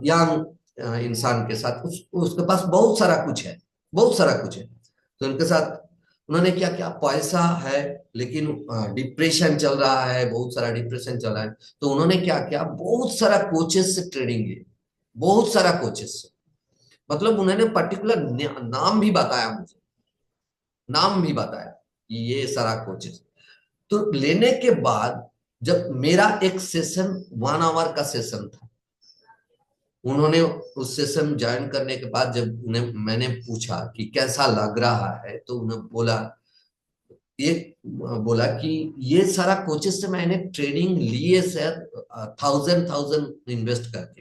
यंग इंसान के साथ। उसके पास बहुत सारा कुछ है, बहुत सारा कुछ है। तो उनके साथ उन्होंने क्या किया, पैसा है लेकिन डिप्रेशन चल रहा है, बहुत सारा डिप्रेशन चल रहा है। तो उन्होंने क्या किया, बहुत सारा कोचेस से ट्रेनिंग ली, बहुत सारा कोचेस से। मतलब उन्होंने पर्टिकुलर नाम भी बताया मुझे, नाम भी बताया कि ये सारा कोचेस। तो लेने के बाद जब मेरा एक सेशन 1 आवर का सेशन था, उन्होंने उस सेशन ज्वाइन करने के बाद जब उन्हें मैंने पूछा कि कैसा लग रहा है, तो उन्हें ये बोला कि ये सारा कोचेस से मैंने ट्रेनिंग लिए सर, 1000 इन्वेस्ट करके।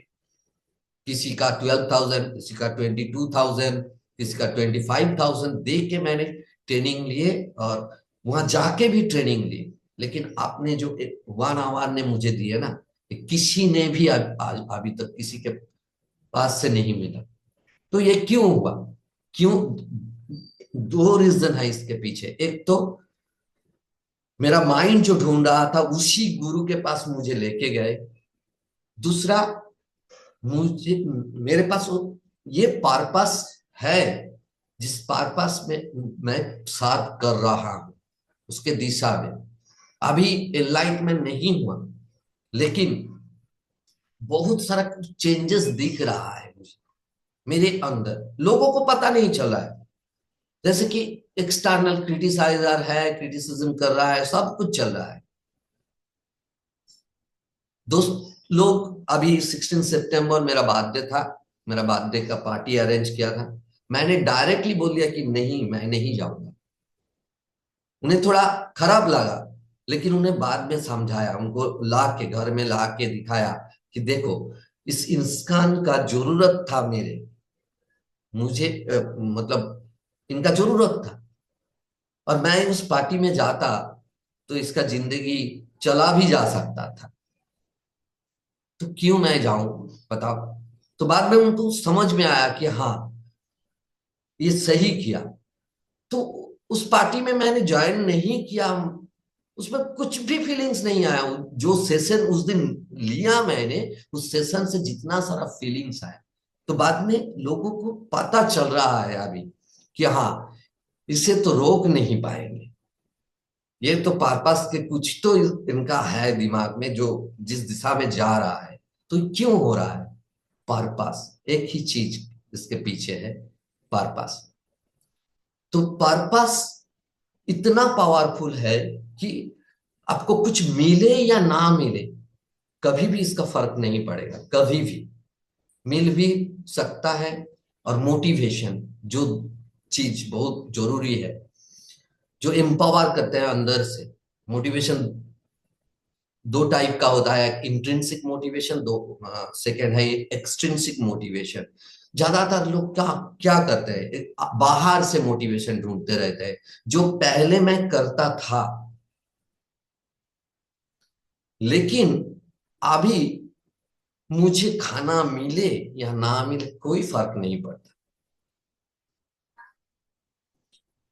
किसी का 12,000, किसी का 22,000, किसी का 25,000 दे के मैंने ट्रेनिंग लिए, और वहां जाके भी ट्रेनिंग ली। लेकिन आपने जो 1 आवर ने मुझे दिए ना, किसी ने भी अभी तक किसी के पास से नहीं मिला। तो ये क्यों हुआ? क्यों? 2 रीजन है इसके पीछे। एक तो मेरा माइंड जो ढूंढ रहा था उसी गुरु के पास मुझे लेके गए। दूसरा, मुझे मेरे पास ये पर्पस है, जिस पर्पस में मैं साथ कर रहा हूं उसके दिशा में अभी एनलाइटमेंट नहीं हुआ, लेकिन बहुत सारा चेंजेस दिख रहा है मुझे मेरे अंदर। लोगों को पता नहीं चल रहा है, जैसे कि एक्सटर्नल क्रिटिसाइजर है, क्रिटिसिज्म कर रहा है, सब कुछ चल रहा है। दोस्त लोग, अभी 16 सितंबर मेरा बर्थडे था, मेरा बर्थडे का पार्टी अरेंज किया था। मैंने डायरेक्टली बोल दिया कि नहीं, मैं नहीं जाऊंगा। उन्हें थोड़ा खराब लगा, लेकिन उन्हें बाद में समझाया, उनको ला के घर में ला के दिखाया कि देखो, इस इंसान का जरूरत था मुझे मतलब इनका जरूरत था, और मैं उस पार्टी में जाता तो इसका जिंदगी चला भी जा सकता था, तो क्यों मैं जाऊं, बताओ। तो बाद में उनको समझ में आया कि हाँ, ये सही किया। तो उस पार्टी में मैंने ज्वाइन नहीं किया, उसमें कुछ भी फीलिंग्स नहीं आया। जो सेशन उस दिन लिया मैंने, उस सेशन से जितना सारा फीलिंग्स आया, तो बाद में लोगों को पता चल रहा है अभी कि हाँ, इसे तो रोक नहीं पाएंगे। ये तो पर्पस के कुछ तो इनका है दिमाग में, जो जिस दिशा में जा रहा है। तो क्यों हो रहा है? पर्पस, एक ही चीज इसके पीछे है, पर्पस। तो पर्पस इतना पावरफुल है कि आपको कुछ मिले या ना मिले, कभी भी इसका फर्क नहीं पड़ेगा, कभी भी मिल भी सकता है। और मोटिवेशन जो चीज बहुत जरूरी है, जो एम्पावर करते हैं अंदर से। मोटिवेशन 2 टाइप का होता है, इंट्रिंसिक मोटिवेशन, दो सेकंड है एक्सट्रिंसिक मोटिवेशन। ज्यादातर लोग क्या क्या करते हैं, बाहर से मोटिवेशन ढूंढते रहते हैं, जो पहले मैं करता था, लेकिन अभी मुझे खाना मिले या ना मिले कोई फर्क नहीं पड़ता।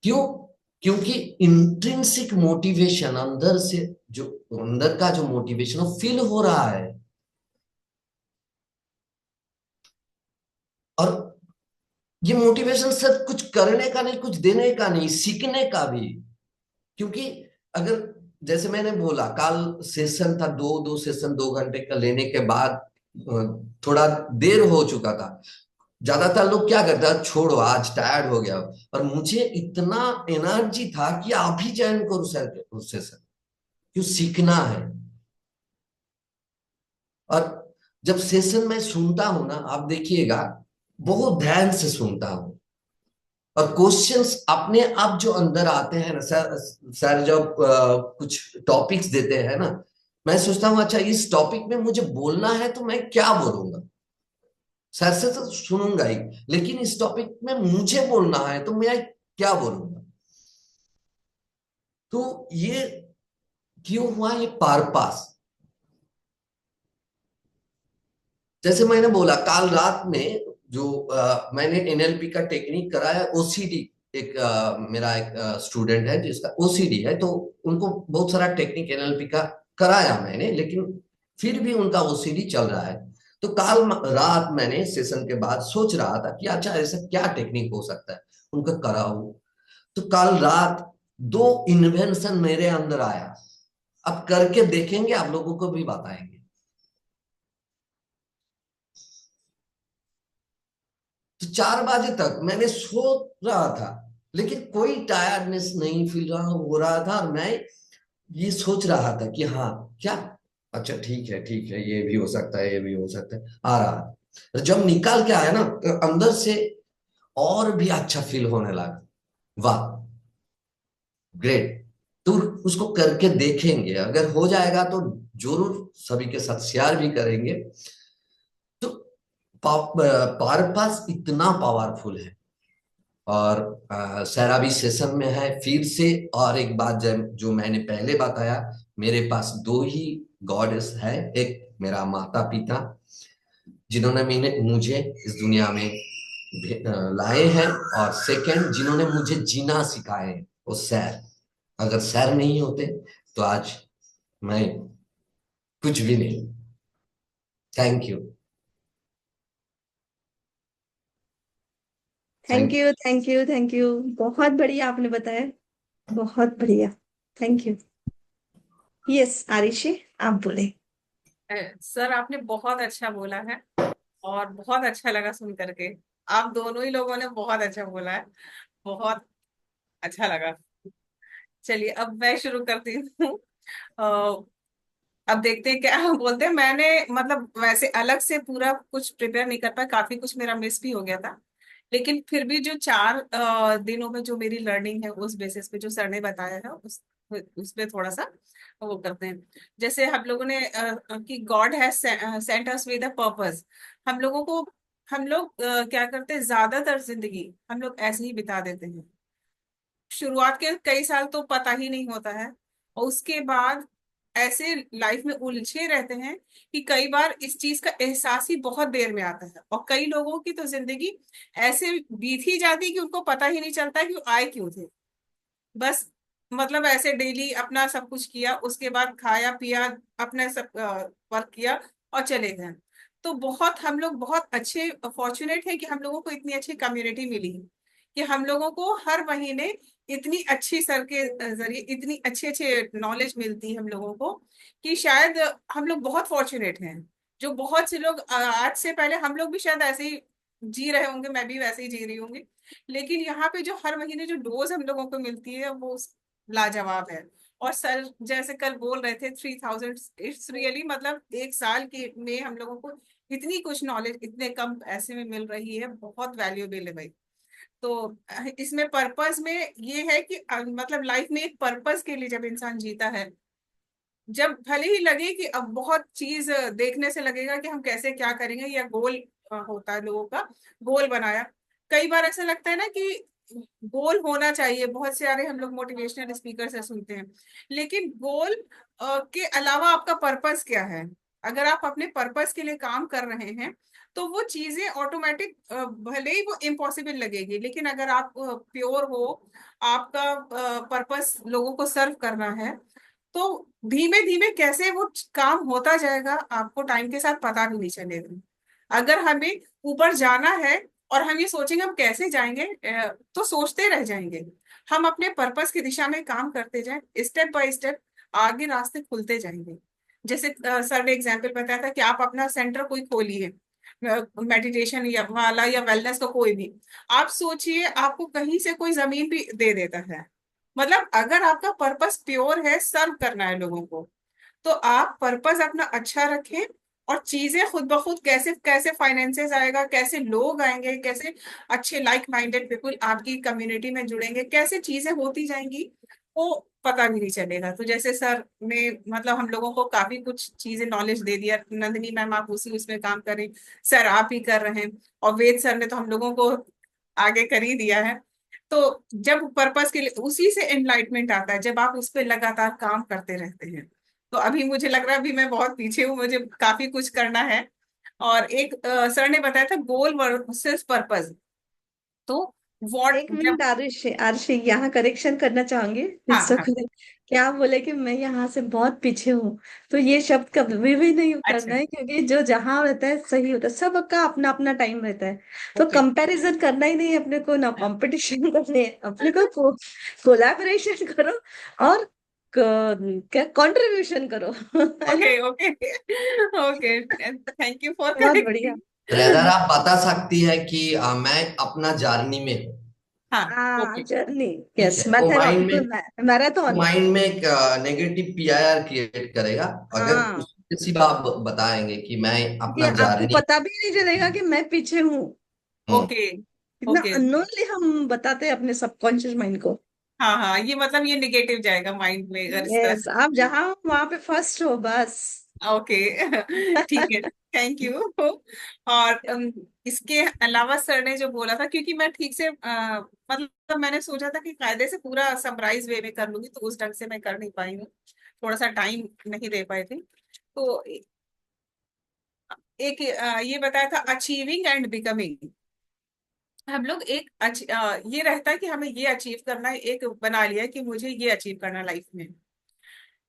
क्यों? क्योंकि इंट्रिंसिक मोटिवेशन, अंदर से जो अंदर का जो मोटिवेशन वो फील हो रहा है। और ये मोटिवेशन सिर्फ कुछ करने का नहीं, कुछ देने का नहीं, सीखने का भी। क्योंकि अगर, जैसे मैंने बोला, कल सेशन था, दो सेशन 2 घंटे का लेने के बाद थोड़ा देर हो चुका था। ज्यादातर लोग क्या करते हैं, छोड़ो आज टायर्ड हो गया, और मुझे इतना एनर्जी था कि आप भी ज्वाइन करो सर उस सेशन, क्यों, सीखना है। और जब सेशन में सुनता हूं ना, आप देखिएगा, बहुत ध्यान से सुनता हूं, और क्वेश्चंस अपने आप जो अंदर आते हैं ना सर। सर जब कुछ टॉपिक्स देते हैं ना, मैं सोचता हूँ अच्छा, इस टॉपिक में मुझे बोलना है तो मैं क्या बोलूंगा। सर से तो सुनूंगा ही, लेकिन इस टॉपिक में मुझे बोलना है तो मैं क्या बोलूंगा। तो ये क्यों हुआ? ये पर्पस। जैसे मैंने बोला, कल रात में जो मैंने एनएलपी का टेक्निक कराया, ओसीडी, मेरा एक स्टूडेंट है जिसका ओसीडी है, तो उनको बहुत सारा टेक्निक एनएलपी का कराया मैंने, लेकिन फिर भी उनका ओसीडी चल रहा है। तो कल रात मैंने सेशन के बाद सोच रहा था कि अच्छा, ऐसा क्या टेक्निक हो सकता है उनका कराऊं। तो कल रात 2 इन्वेंशन मेरे अंदर आया। अब करके देखेंगे, आप लोगों को भी बताएंगे। तो 4 बजे तक मैंने सो रहा था, लेकिन कोई टायर्डनेस नहीं फील रहा हो रहा था, और मैं ये सोच रहा था कि हाँ क्या, अच्छा ठीक है, ये भी हो सकता है, ये भी हो सकता है, आ रहा है। जब निकाल के आया ना तो अंदर से और भी अच्छा फील होने लगा। वाह, ग्रेट। तो उसको करके देखेंगे, अगर हो जाएगा तो जरूर सभी के साथ शेयर भी करेंगे। तो पर्पस इतना पावरफुल है। और सर अभी सेशन में है फिर से। और एक बात जो मैंने पहले बताया, मेरे पास दो ही गॉडेस है। एक मेरा माता पिता जिन्होंने मुझे इस दुनिया में लाए हैं, और सेकंड जिन्होंने मुझे जीना सिखाए हैं, वो सर। अगर सर नहीं होते तो आज मैं कुछ भी नहीं। Thank you. Thank thank you, thank you, thank you. बहुत बढ़िया आपने बताया, बहुत बढ़िया। Thank you. यस आरिशी, आप बोले। सर आपने बहुत अच्छा बोला है और बहुत अच्छा लगा सुन करके। आप दोनों ही लोगों ने बहुत अच्छा बोला है, बहुत अच्छा लगा। चलिए अब मैं शुरू करती हूँ। अ, अब देखते हैं क्या बोलते हैं। मैंने मतलब वैसे अलग से पूरा कुछ प्रिपेयर नहीं कर पाया, काफी कुछ मेरा मिस भी हो गया था। लेकिन फिर भी जो 4 दिनों में जो मेरी लर्निंग है उस बेसिस पे जो सर ने बताया है उस पे थोड़ा सा वो करते हैं। जैसे हम लोगों ने कि God has sent us with a purpose. हम लोगों को हम लोग क्या करते हैं, ज्यादातर जिंदगी हम लोग ऐसे ही बिता देते हैं। शुरुआत के कई साल तो पता ही नहीं होता है, और उसके बाद ऐसे लाइफ में उलझे रहते हैं कि कई बार इस चीज का एहसास ही बहुत देर में आता है। और कई लोगों की तो जिंदगी ऐसे बीत ही जाती है कि उनको पता ही नहीं चलता कि वो आए क्यों थे। बस मतलब ऐसे डेली अपना सब कुछ किया, उसके बाद खाया पिया, अपने सब वर्क किया और चले गए। तो बहुत हम लोग बहुत अच्छे फॉर्चुनेट हैं कि हम लोगों को इतनी अच्छी कम्युनिटी मिली है कि हम लोगों को हर महीने इतनी अच्छी सर के जरिए इतनी अच्छे अच्छे नॉलेज मिलती है हम लोगों को, कि शायद हम लोग बहुत फॉर्चुनेट हैं। जो बहुत से लोग आज से पहले हम लोग भी शायद ऐसे ही जी रहे होंगे, मैं भी वैसे ही जी रही होंगी। लेकिन यहाँ पे जो हर महीने जो डोज हम लोगों को मिलती है वो लाजवाब है। और सर जैसे कल बोल रहे थे 3000, इट्स रियली मतलब एक साल के में हम लोगों को इतनी कुछ नॉलेज इतने कम पैसे में मिल रही है, बहुत वैल्यूएबल है भाई। तो इसमें पर्पस में ये है कि मतलब लाइफ में एक पर्पस के लिए जब इंसान जीता है, जब भले ही लगे कि अब बहुत चीज देखने से लगेगा कि हम कैसे क्या करेंगे, या गोल होता है लोगों का, गोल बनाया। कई बार ऐसा लगता है ना कि गोल होना चाहिए, बहुत सारे हम लोग मोटिवेशनल स्पीकर से सुनते हैं। लेकिन गोल के अलावा आपका पर्पस क्या है? अगर आप अपने पर्पस के लिए काम कर रहे हैं तो वो चीजें ऑटोमेटिक, भले ही वो इम्पॉसिबल लगेगी, लेकिन अगर आप प्योर हो, आपका पर्पस लोगों को सर्व करना है, तो धीमे धीमे कैसे वो काम होता जाएगा आपको टाइम के साथ पता भी नहीं चलेगा। अगर हमें ऊपर जाना है और हम ये सोचेंगे हम कैसे जाएंगे, तो सोचते रह जाएंगे। हम अपने पर्पस की दिशा में काम करते जाएं, स्टेप बाय स्टेप आगे रास्ते खुलते जाएंगे। जैसे सर ने एग्जाम्पल बताया था कि आप अपना सेंटर कोई खोलिए, मेडिटेशन या वाला या वेलनेस का कोई भी। आप सोचिए आपको कहीं से कोई जमीन भी दे देता है। मतलब अगर आपका पर्पस प्योर है, सर्व करना है लोगों को, तो आप पर्पस अपना अच्छा रखें। और चीजें खुद ब खुद कैसे कैसे फाइनेंसेस आएगा, कैसे लोग आएंगे, कैसे अच्छे लाइक माइंडेड पीपल आपकी कम्युनिटी में जुड़ेंगे, कैसे चीजें होती जाएंगी, वो पता भी नहीं चलेगा। तो जैसे सर ने मतलब हम लोगों को काफी कुछ चीजें नॉलेज दे दिया। नंदिनी मैम आप उसी उसमें काम करें, सर आप ही कर रहे हैं, और वेद सर ने तो हम लोगों को आगे कर ही दिया है। तो जब पर्पस के लिए उसी से एनलाइटमेंट आता है, जब आप उस पर लगातार काम करते रहते हैं। तो अभी मुझे लग रहा है अभी मैं बहुत पीछे हूँ, मुझे काफी कुछ करना है। और एक सर ने बताया था गोल वर्सेस पर्पस। तो व्हाट एक जब मिनट आरुषि, आरुषि यहाँ करेक्शन करना चाहूंगी हाँ मिस्टर हाँ। को। क्या आप बोले कि मैं यहाँ से बहुत पीछे हूँ? तो ये शब्द कभी भी नहीं अच्छा। करना है, क्योंकि जो जहाँ रहता है सही होता है, सबका अपना अपना टाइम रहता है। तो ओके। कंपैरिजन करना ही नहीं है अपने को, ना कंपटीशन करने है अपने को। कोलैबोरेशन करो और क्या कंट्रीब्यूशन करो है ना। Okay okay okay, thank you for बहुत बढ़िया। करेक्टिंग। ब्रदर, आप बता सकती है कि मैं अपना जर्नी में हूँ, हाँ, हाँ, ओके। जर्नी। ठीक यस, है, वो मैथन, माइंड में मैराथन। माइंड में एक नेगेटिव पीआईआर क्रिएट करेगा। अगर हाँ, उसके सिवा आप बताएंगे कि मैं कि अपना आपको जर्नी। पता भी नहीं चलेगा कि मैं पीछे हूँ। हम्म। ओके। इतना ओके। अननोनली हम बताते हैं अपने सबकॉन्शियस माइंड को। हाँ हाँ, ये मतलब ये निगेटिव जाएगा माइंड में अगर इस तरह यस, आप जहाँ हो वहां पे फर्स्ट हो बस। ओके। ठीक है, थैंक यू। और इसके अलावा सर ने जो बोला था, क्योंकि मैं ठीक से मतलब मैंने सोचा था कि कायदे से पूरा समराइज वे में कर लूंगी, तो उस ढंग से मैं कर नहीं पाई हूँ। थोड़ा सा टाइम नहीं दे पाई थी। तो एक ये बताया था अचीविंग एंड बिकमिंग। हम लोग ये रहता है कि हमें ये अचीव करना है, एक बना लिया है कि मुझे ये अचीव करना लाइफ में।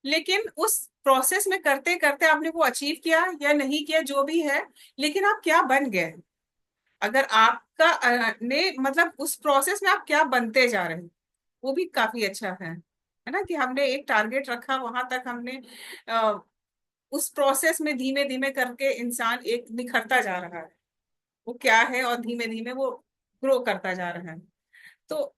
लेकिन उस प्रोसेस में करते करते आपने वो अचीव किया या नहीं किया जो भी है, लेकिन आप क्या बन गए। अगर आपका ने मतलब उस प्रोसेस में आप क्या बनते जा रहे हैं, वो भी काफी अच्छा है ना, कि हमने एक टारगेट रखा, वहां तक हमने अ, उस प्रोसेस में धीमे धीमे करके इंसान एक निखरता जा रहा है, वो क्या है, और धीमे धीमे वो ग्रो करता जा रहा है। तो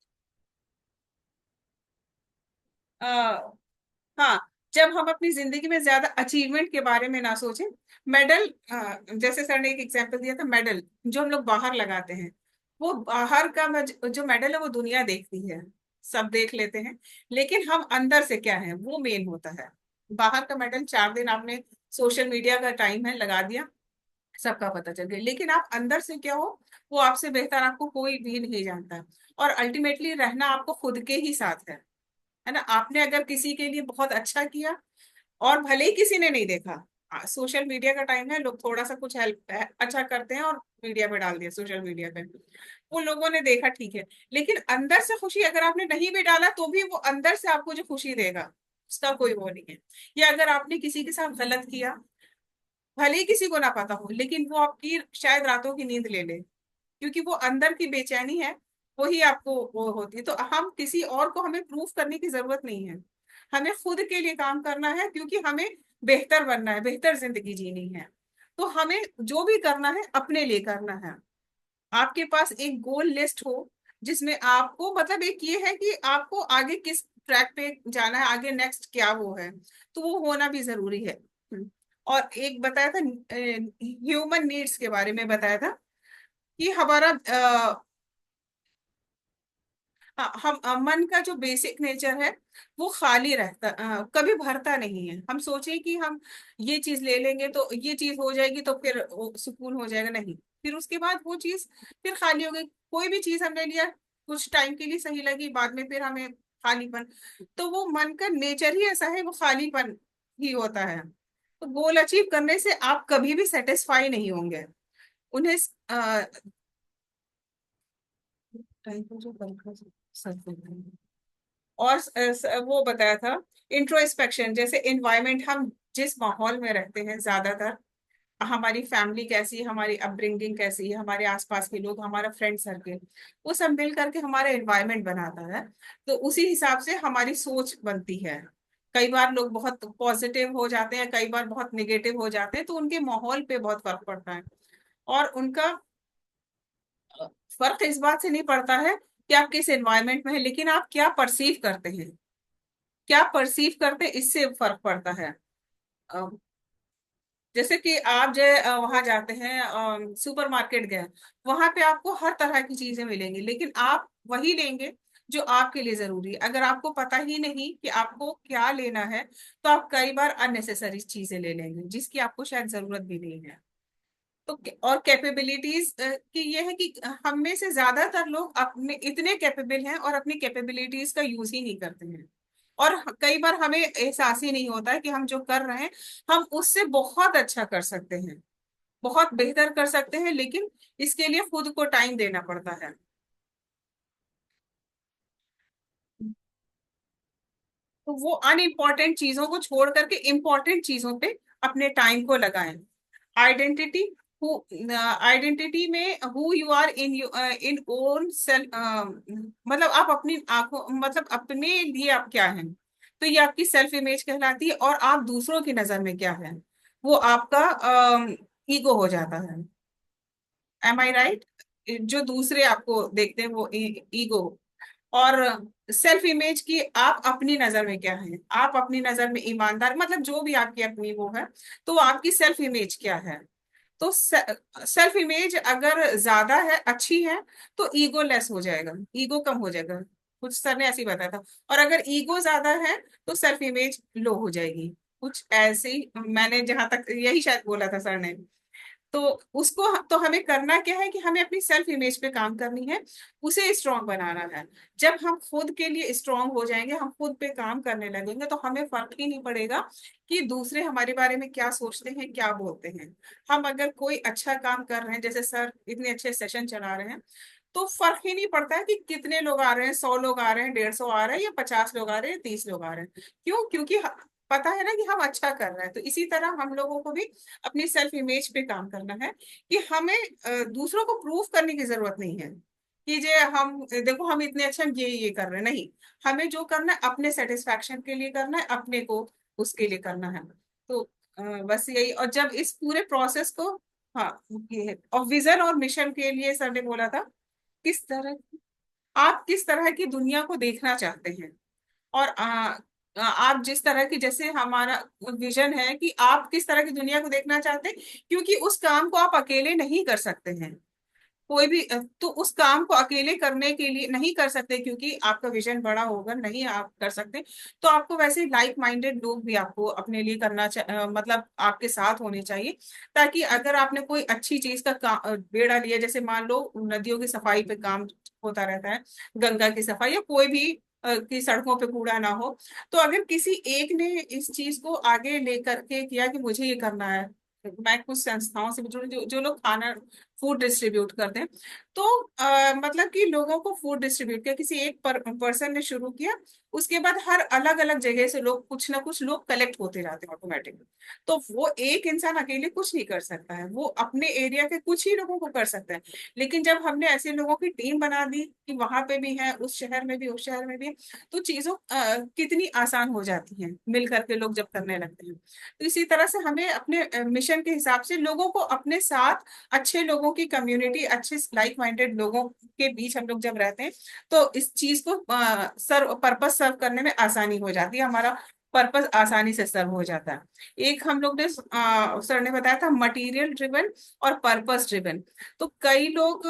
हाँ, जब हम अपनी जिंदगी में ज्यादा अचीवमेंट के बारे में ना सोचें। मेडल, जैसे सर ने एक एग्जांपल दिया था, मेडल जो हम लोग बाहर लगाते हैं, वो बाहर का जो मेडल है वो दुनिया देखती है, सब देख लेते हैं। लेकिन हम अंदर से क्या है वो मेन होता है। बाहर का मेडल 4 दिन आपने सोशल मीडिया का टाइम है लगा दिया, सबका पता चल गया, लेकिन आप अंदर से क्या हो वो आपसे बेहतर आपको कोई भी नहीं जानता है। और अल्टीमेटली रहना आपको खुद के ही साथ है ना। आपने अगर किसी के लिए बहुत अच्छा किया, और भले ही किसी ने नहीं देखा, सोशल मीडिया का टाइम है, लोग थोड़ा सा कुछ हेल्प अच्छा करते हैं और मीडिया पे डाल दिया, सोशल मीडिया पे वो लोगों ने देखा, ठीक है। लेकिन अंदर से खुशी अगर आपने नहीं भी डाला तो भी वो अंदर से आपको जो खुशी देगा उसका कोई वो नहीं है। या अगर आपने किसी के साथ गलत किया, भले ही किसी को ना पता हो, लेकिन वो आपकी शायद रातों की नींद ले ले, क्योंकि वो अंदर की बेचैनी है, वही आपको वो होती है। तो हम किसी और को हमें प्रूफ करने की जरूरत नहीं है, हमें खुद के लिए काम करना है, क्योंकि हमें बेहतर बनना है, बेहतर जिंदगी जीनी है। तो हमें जो भी करना है अपने लिए करना है। आपके पास एक गोल लिस्ट हो, जिसमें आपको मतलब एक ये है कि आपको आगे किस ट्रैक पे जाना है, आगे नेक्स्ट क्या वो है, तो वो होना भी जरूरी है। और एक बताया था ह्यूमन नीड्स के बारे में बताया था, कि हमारा हम मन का जो बेसिक नेचर है वो खाली रहता, कभी भरता नहीं है। हम सोचे कि हम ये चीज ले लेंगे तो ये चीज हो जाएगी तो फिर वो सुकून हो जाएगा, नहीं, फिर उसके बाद वो चीज फिर खाली हो गई। कोई भी चीज हमने लिया, कुछ टाइम के लिए सही लगी, बाद में फिर हमें खालीपन। तो वो मन का नेचर ही ऐसा है, वो खालीपन ही होता है। तो गोल अचीव करने से आप कभी भी सेटिस्फाई नहीं होंगे। उन्हें टाइम पर जो पंखा सर पे है। और वो बताया था इंट्रोस्पेक्शन, जैसे इन्वायरमेंट, हम जिस माहौल में रहते हैं ज्यादातर, हमारी फैमिली कैसी है, हमारी अपब्रिंगिंग कैसी है, हमारे आसपास के लोग, हमारा फ्रेंड सर्कल, वो सब मिल करके हमारा इन्वायरमेंट बनाता है। तो उसी हिसाब से हमारी सोच बनती है। कई बार लोग बहुत पॉजिटिव हो जाते हैं, कई बार बहुत निगेटिव हो जाते हैं, तो उनके माहौल पे बहुत फर्क पड़ता है। और उनका फर्क इस बात से नहीं पड़ता है कि आप किस एनवायरनमेंट में है, लेकिन आप क्या परसीव करते हैं, क्या परसीव करते हैं, इससे फर्क पड़ता है। अ, जैसे कि आप जो वहां जाते हैं, सुपरमार्केट गए, वहां पे आपको हर तरह की चीजें मिलेंगी, लेकिन आप वही लेंगे जो आपके लिए जरूरी है। अगर आपको पता ही नहीं कि आपको क्या लेना है, तो आप कई बार अननेसेसरी चीजें ले लेंगे जिसकी आपको शायद जरूरत भी नहीं है। तो और कैपेबिलिटीज की ये है कि हम में से ज्यादातर लोग अपने इतने कैपेबल हैं और अपनी कैपेबिलिटीज का यूज ही नहीं करते हैं। और कई बार हमें एहसास ही नहीं होता है कि हम जो कर रहे हैं हम उससे बहुत अच्छा कर सकते हैं, बहुत बेहतर कर सकते हैं, लेकिन इसके लिए खुद को टाइम देना पड़ता है। तो वो अनइम्पॉर्टेंट चीजों को छोड़ करके इम्पोर्टेंट चीजों पे अपने टाइम को लगाएं। आइडेंटिटी, हु आइडेंटिटी में who you are in in own self, मतलब आप अपनी आंखों मतलब अपने लिए आप क्या हैं, तो ये आपकी सेल्फ इमेज कहलाती है। और आप दूसरों की नजर में क्या है, वो आपका ईगो हो जाता है। एम आई राइट? जो दूसरे आपको देखते हैं वो ईगो। और सेल्फ इमेज की आप अपनी नजर में क्या है, आप अपनी नजर में ईमानदार, मतलब जो भी आपकी अपनी वो है, तो आपकी सेल्फ इमेज क्या है। तो सेल्फ इमेज अगर ज्यादा है, अच्छी है, तो ईगो लेस हो जाएगा, ईगो कम हो जाएगा। कुछ सर ने ऐसे ही बताया था। और अगर ईगो ज्यादा है तो सेल्फ इमेज लो हो जाएगी। कुछ ऐसे ही मैंने जहां तक यही शायद बोला था सर ने। तो उसको तो हमें करना क्या है कि हमें अपनी सेल्फ इमेज पे काम करनी है, उसे स्ट्रांग बनाना है। जब हम खुद के लिए स्ट्रांग हो जाएंगे, हम खुद पे काम करने लगेंगे, तो हमें फर्क ही नहीं पड़ेगा कि दूसरे हमारे बारे में क्या सोचते हैं, क्या बोलते हैं। हम अगर कोई अच्छा काम कर रहे हैं, जैसे सर इतने अच्छे सेशन चला रहे हैं, तो फर्क ही नहीं पड़ता है कि कितने लोग आ रहे हैं, 100 लोग आ रहे हैं, 150 आ रहे हैं, या 50 लोग आ रहे हैं, 30 लोग आ रहे हैं। क्यों? क्योंकि पता है ना कि हम अच्छा कर रहे हैं। तो इसी तरह हम लोगों को भी अपनी सेल्फ इमेज पे काम करना है, कि हमें दूसरों को प्रूव करने की जरूरत नहीं है कि जे हम देखो हम इतने अच्छे, हम ये कर रहे हैं, नहीं। हमें जो करना है अपने सेटिस्फैक्शन के लिए करना है, अपने को उसके लिए करना है। तो बस यही। और जब इस पूरे प्रोसेस को, हाँ, ये है। और विजन और मिशन के लिए सर ने बोला था, किस तरह, आप किस तरह की दुनिया को देखना चाहते हैं। और आप जिस तरह की, जैसे हमारा विजन है कि आप किस तरह की दुनिया को देखना चाहते हैं, क्योंकि उस काम को आप अकेले नहीं कर सकते हैं। कोई भी तो उस काम को अकेले करने के लिए नहीं कर सकते, क्योंकि आपका विजन बड़ा होगा, नहीं आप कर सकते। तो आपको वैसे लाइक माइंडेड लोग भी आपको अपने लिए मतलब आपके साथ होने चाहिए, ताकि अगर आपने कोई अच्छी चीज का बेड़ा लिया, जैसे मान लो नदियों की सफाई पे काम होता रहता है, गंगा की सफाई, या कोई भी कि सड़कों पे कूड़ा ना हो। तो अगर किसी एक ने इस चीज को आगे लेकर के किया कि मुझे ये करना है, मैं कुछ संस्थाओं से भी जुड़ी, जो लोग खाना फूड डिस्ट्रीब्यूट करते हैं, तो मतलब कि लोगों को फूड डिस्ट्रीब्यूट किया, किसी एक पर्सन ने शुरू किया, उसके बाद हर अलग अलग जगह से लोग, कुछ ना कुछ लोग कलेक्ट होते जाते हैं ऑटोमेटिकली। तो वो एक इंसान अकेले कुछ नहीं कर सकता है, वो अपने एरिया के कुछ ही लोगों को कर सकता है। लेकिन जब हमने ऐसे लोगों की टीम बना दी कि वहां पे भी है, उस शहर में भी, उस शहर में भी, तो चीजों कितनी आसान हो जाती हैं मिल करके लोग जब करने लगते हैं। तो इसी तरह से हमें अपने मिशन के हिसाब से लोगों को अपने साथ, अच्छे लोगों की कम्युनिटी, अच्छे लाइक माइंडेड लोगों के बीच हम लोग जब रहते हैं, तो इस चीज को सर्व पर्पस सर्व करने में आसानी हो जाती है, हमारा पर्पस आसानी से सर्व हो जाता है। एक हम लोग ने सर ने बताया था मटेरियल ड्रिवन और पर्पस ड्रिवन। तो कई लोग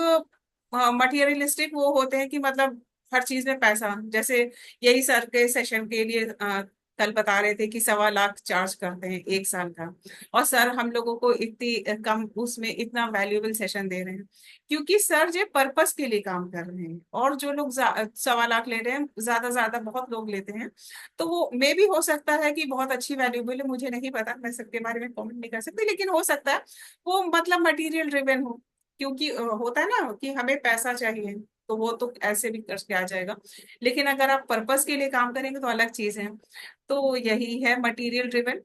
मटेरियलिस्टिक वो होते हैं कि मतलब हर चीज में पैसा, जैसे यही सर के सेशन के लिए कल बता रहे थे कि 1.25 लाख चार्ज करते हैं 1 साल का। और सर हम लोगों को इतनी कम उसमें इतना वैल्यूएबल सेशन दे रहे हैं, क्योंकि सर जो पर्पस के लिए काम कर रहे हैं। और जो लोग 1.25 लाख ले रहे हैं, ज्यादा ज्यादा बहुत लोग लेते हैं, तो वो मे भी हो सकता है कि बहुत अच्छी वैल्यूएबल है, मुझे नहीं पता, मैं सबके बारे में कमेंट नहीं कर सकती, लेकिन हो सकता है वो मतलब मटेरियल ड्रिवन हो। क्योंकि होता है ना कि हमें पैसा चाहिए, तो वो तो ऐसे भी करके आ जाएगा। लेकिन अगर आप पर्पस के लिए काम करेंगे तो अलग चीज है। तो यही है मटेरियल ड्रिवन।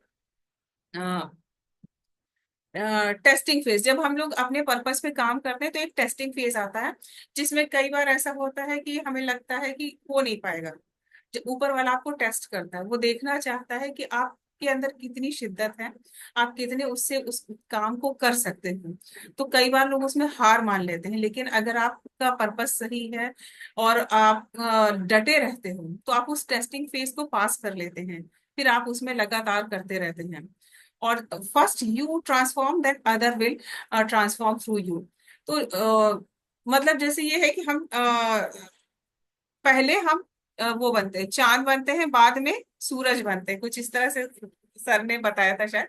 टेस्टिंग फेज, जब हम लोग अपने पर्पस पे काम करते हैं तो एक टेस्टिंग फेज आता है, जिसमें कई बार ऐसा होता है कि हमें लगता है कि हो नहीं पाएगा। जो ऊपर वाला आपको टेस्ट करता है, वो देखना चाहता है कि आपके अंदर कितनी शिद्दत है, आप कितने उससे उस काम को कर सकते हैं। तो कई बार लोग उसमें हार मान लेते हैं, लेकिन अगर आपका पर्पस सही है और आप डटे रहते हो, तो आप उस टेस्टिंग फेज को पास कर लेते हैं। फिर आप उसमें लगातार करते रहते हैं। और first you transform, then other will transform through you. तो मतलब जैसे ये है कि हम पहले हम वो बनते हैं, चांद बनते हैं, बाद में सूरज बनते हैं, कुछ इस तरह से सर ने बताया था शायद।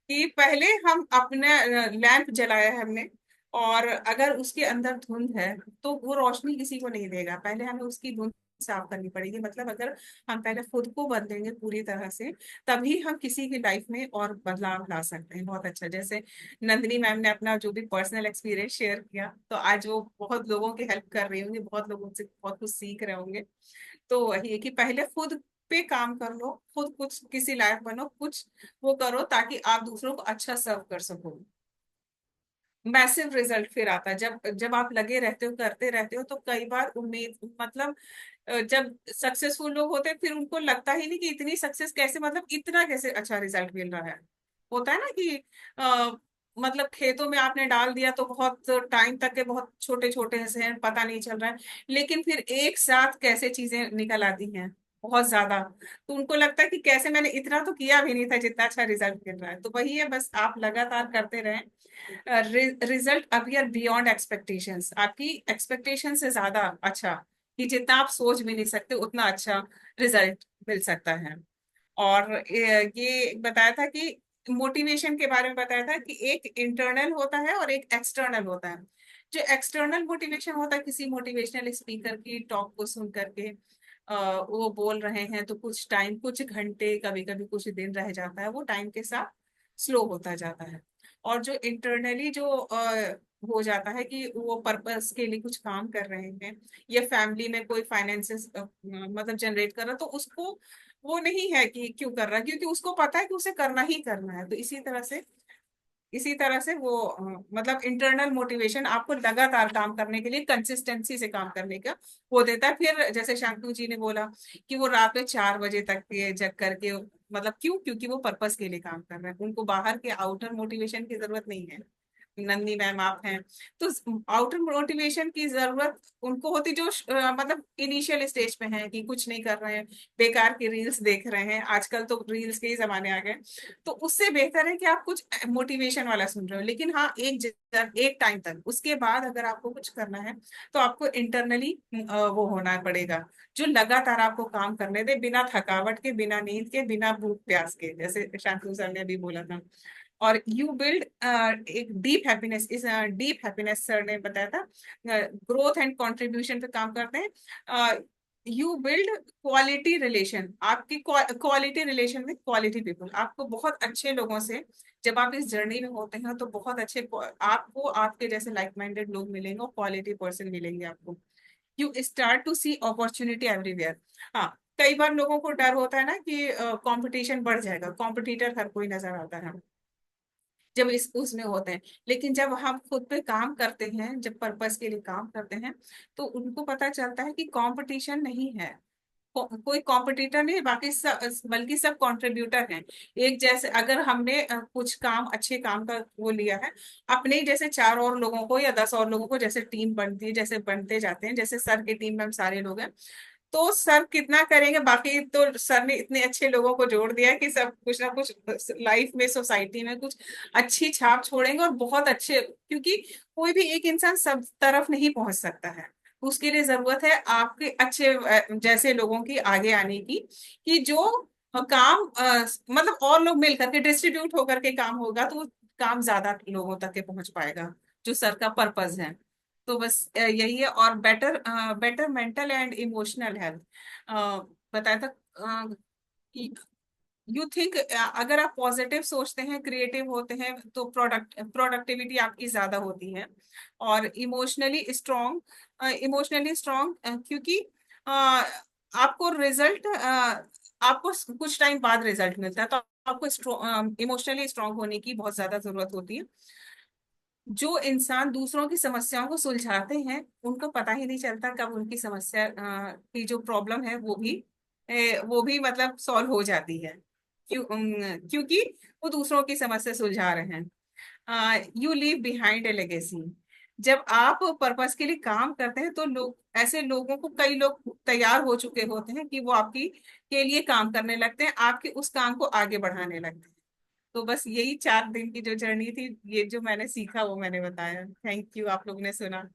कि पहले हम अपने लैंप जलाया है हमने, और अगर उसके अंदर धुंध है, तो वो रोशनी किसी को नहीं देगा, पहले हमें उसकी धुंध साफ करनी पड़ेगी। मतलब अगर हम पहले खुद को बदलेंगे पूरी तरह से, तभी हम किसी की लाइफ में और बदलाव ला सकते हैं। बहुत अच्छा, जैसे नंदिनी मैम ने अपना जो भी पर्सनल एक्सपीरियंस शेयर किया, तो आज वो बहुत लोगों की हेल्प कर रही होंगी, बहुत लोगों से बहुत कुछ सीख रहे होंगे। तो वही है कि पहले खुद पे काम कर लो, खुद कुछ किसी लायक बनो, कुछ वो करो, ताकि आप दूसरों को अच्छा सर्व कर सको। मैसिव रिजल्ट फिर आता है जब जब आप लगे रहते हो, करते रहते हो। तो कई बार उम्मीद, मतलब जब सक्सेसफुल लोग होते हैं, फिर उनको लगता ही नहीं कि इतनी सक्सेस कैसे, मतलब इतना कैसे अच्छा रिजल्ट मिल रहा है। होता है ना कि मतलब खेतों में आपने डाल दिया तो बहुत टाइम तक के बहुत छोटे छोटे से हैं, पता नहीं चल रहा है, लेकिन फिर एक साथ कैसे चीजें निकल आती हैं बहुत ज्यादा, तो उनको लगता है कि कैसे मैंने इतना तो किया भी नहीं था जितना अच्छा रिजल्ट मिल रहा है। तो वही है, बस आप लगातार करते रहें, रिजल्ट अपियर बियॉन्ड एक्सपेक्टेशंस, आपकी एक्सपेक्टेशन से ज्यादा अच्छा, कि जितना आप सोच भी नहीं सकते उतना अच्छा रिजल्ट मिल सकता है। और ये बताया था कि मोटिवेशन के बारे में बताया था कि एक इंटरनल होता है और एक एक्सटर्नल होता है। जो एक्सटर्नल मोटिवेशन होता है, किसी मोटिवेशनल स्पीकर की टॉक को सुन करके वो बोल रहे हैं तो कुछ टाइम, कुछ घंटे, कभी कभी कुछ दिन रह जाता है, वो टाइम के साथ स्लो होता जाता है। और जो इंटरनली जो हो जाता है कि वो पर्पस के लिए कुछ काम कर रहे हैं, या फैमिली में कोई फाइनेंसेस मतलब जनरेट कर रहा है, तो उसको वो नहीं है कि क्यों कर रहा है, क्योंकि उसको पता है कि उसे करना ही करना है। तो इसी तरह से वो मतलब इंटरनल मोटिवेशन आपको लगातार काम करने के लिए, कंसिस्टेंसी से काम करने का वो देता है। फिर जैसे शांतनु जी ने बोला कि वो रात में 4 बजे तक के जग करके, मतलब क्यों, क्योंकि वो पर्पस के लिए काम कर रहे हैं, उनको बाहर के आउटर मोटिवेशन की जरूरत नहीं है। नंदी मैम आप हैं, तो आउटर मोटिवेशन की जरूरत उनको होती जो मतलब इनिशियल स्टेज पे हैं, कि कुछ नहीं कर रहे हैं, बेकार की रील्स देख रहे हैं, आजकल तो रील्स के ही जमाने आ गए। तो उससे बेहतर है कि आप कुछ मोटिवेशन वाला सुन रहे हो, लेकिन हाँ एक टाइम तक, उसके बाद अगर आपको कुछ करना है तो आपको इंटरनली वो होना पड़ेगा, जो लगातार आपको काम करने दे, बिना थकावट के, बिना नींद के, बिना भूख प्यास के, जैसे शांतनु सर ने अभी बोला था। और यू बिल्ड एक डीप हैप्पीनेस, इस डीप हैप्पीनेस सर ने बताया था, ग्रोथ एंड कंट्रीब्यूशन पे काम करते हैं। यू बिल्ड क्वालिटी रिलेशन, आपकी क्वालिटी रिलेशन में क्वालिटी पीपल, आपको बहुत अच्छे लोगों से, जब आप इस जर्नी में होते हैं तो बहुत अच्छे आपको आपके जैसे लाइक माइंडेड लोग मिलेंगे और क्वालिटी पर्सन मिलेंगे आपको। You start to see opportunity everywhere. हाँ, कई बार लोगों को डर होता है ना कि कंपटीशन बढ़ जाएगा, कॉम्पिटिटर हर कोई नजर आता है जब इस उसमें होते हैं, लेकिन जब हम खुद पे काम करते हैं, जब पर्पस के लिए काम करते हैं, तो उनको पता चलता है कि कंपटीशन नहीं है, कोई कंपटीटर नहीं, बाकी सब, बल्कि सब कंट्रीब्यूटर हैं। एक जैसे अगर हमने कुछ काम, अच्छे काम का वो लिया है, अपने ही जैसे 4 और लोगों को या 10 और लोगों को, जैसे टीम बनती है, जैसे बनते जाते हैं, जैसे सर की टीम में हम सारे लोग हैं, तो सर कितना करेंगे, बाकी तो सर ने इतने अच्छे लोगों को जोड़ दिया है कि सब कुछ ना कुछ लाइफ में, सोसाइटी में कुछ अच्छी छाप छोड़ेंगे, और बहुत अच्छे, क्योंकि कोई भी एक इंसान सब तरफ नहीं पहुंच सकता है, उसके लिए जरूरत है आपके अच्छे जैसे लोगों की आगे आने की, कि जो काम मतलब और लोग मिल करके डिस्ट्रीब्यूट होकर के काम होगा, तो वो काम ज्यादा लोगों तक के पहुंच पाएगा, जो सर का पर्पस है। तो बस यही है। और better mental and emotional health बताया था। यू थिंक, अगर आप पॉजिटिव सोचते हैं, क्रिएटिव होते हैं, तो प्रोडक्टिविटी आपकी ज्यादा होती है। और इमोशनली स्ट्रांग क्योंकि आपको रिजल्ट, आपको कुछ टाइम बाद रिजल्ट मिलता है, तो आपको इमोशनली स्ट्रांग होने की बहुत ज्यादा जरूरत होती है। जो इंसान दूसरों की समस्याओं को सुलझाते हैं, उनको पता ही नहीं चलता कब उनकी समस्या की जो प्रॉब्लम है वो भी मतलब सॉल्व हो जाती है, क्योंकि वो दूसरों की समस्या सुलझा रहे हैं। You leave behind a legacy, जब आप पर्पस के लिए काम करते हैं, तो लोग, ऐसे लोगों को, कई लोग तैयार हो चुके होते हैं कि वो आपकी के लिए काम करने लगते हैं, आपके उस काम को आगे बढ़ाने लगते हैं। तो बस यही 4 दिन की जो जर्नी थी, ये जो मैंने सीखा वो मैंने बताया। थैंक यू, आप लोगों ने सुना।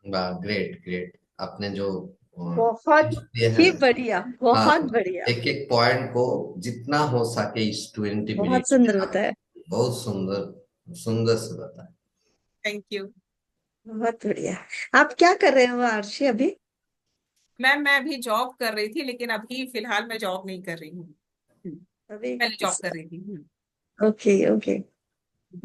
वाह, ग्रेट ग्रेट। आपने जो बहुत tips दिए हैं ही ना, बढ़िया, हाँ, बहुत बढ़िया। एक एक पॉइंट को जितना हो सके इस 20 मिनट बहुत में सुंदर आप बताया। बहुत सुंदर सुंदर से बताया। थैंक यू बहुत बढ़िया। आप क्या कर रहे हो आरशी अभी? मैम, मैं अभी जॉब कर रही थी, लेकिन अभी फिलहाल मैं जॉब नहीं कर रही हूँ। अभी पहले जॉब कर रही थी। Okay okay.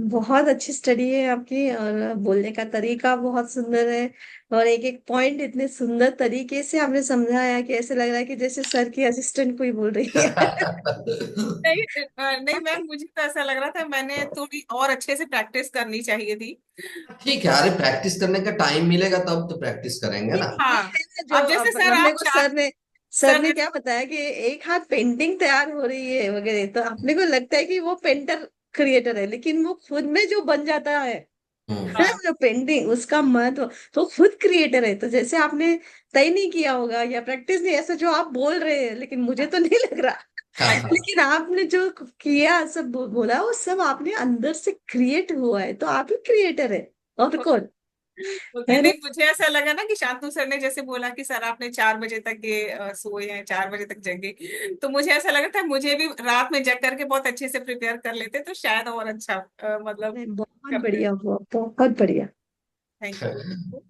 बहुत अच्छी स्टडी है आपकी, और बोलने का तरीका बहुत सुंदर है, और एक एक पॉइंट इतने सुंदर तरीके से आपने समझाया कि ऐसे लग रहा है कि जैसे सर की असिस्टेंट कोई बोल रही है। नहीं नहीं मैम, मुझे तो ऐसा लग रहा था, मैंने थोड़ी और अच्छे से प्रैक्टिस करनी चाहिए थी। ठीक है, अरे प्रैक्टिस करने का टाइम मिलेगा तब तो प्रैक्टिस करेंगे ये ना। ये हाँ, है ना जो अब जैसे अब सर अपने आप को चार सर सर ने ने क्या बताया कि एक हाथ पेंटिंग तैयार हो रही है वगैरह, तो अपने को लगता है कि वो पेंटर क्रिएटर है, लेकिन वो खुद में जो बन जाता है हाँ जो पेंटिंग, उसका महत्व, तो खुद क्रिएटर है। तो जैसे आपने तय नहीं किया होगा या प्रैक्टिस नहीं, ऐसा जो आप बोल रहे हैं, लेकिन मुझे तो नहीं लग रहा हाँ लेकिन आपने जो किया, सब बोला, वो सब आपने अंदर से क्रिएट हुआ है, तो आप ही क्रिएटर है, और कौन ओके। है ना। नहीं, मुझे ऐसा लगा ना कि शांतनु सर ने जैसे बोला कि सर आपने 4 बजे तक ये सोए हैं, 4 बजे तक जगे, तो मुझे ऐसा लगा था मुझे भी रात में जग करके बहुत अच्छे से प्रिपेयर कर लेते तो शायद और अच्छा मतलब नहीं, बहुत करते। बढ़िया हुआ, बहुत बढ़िया, थैंक यू।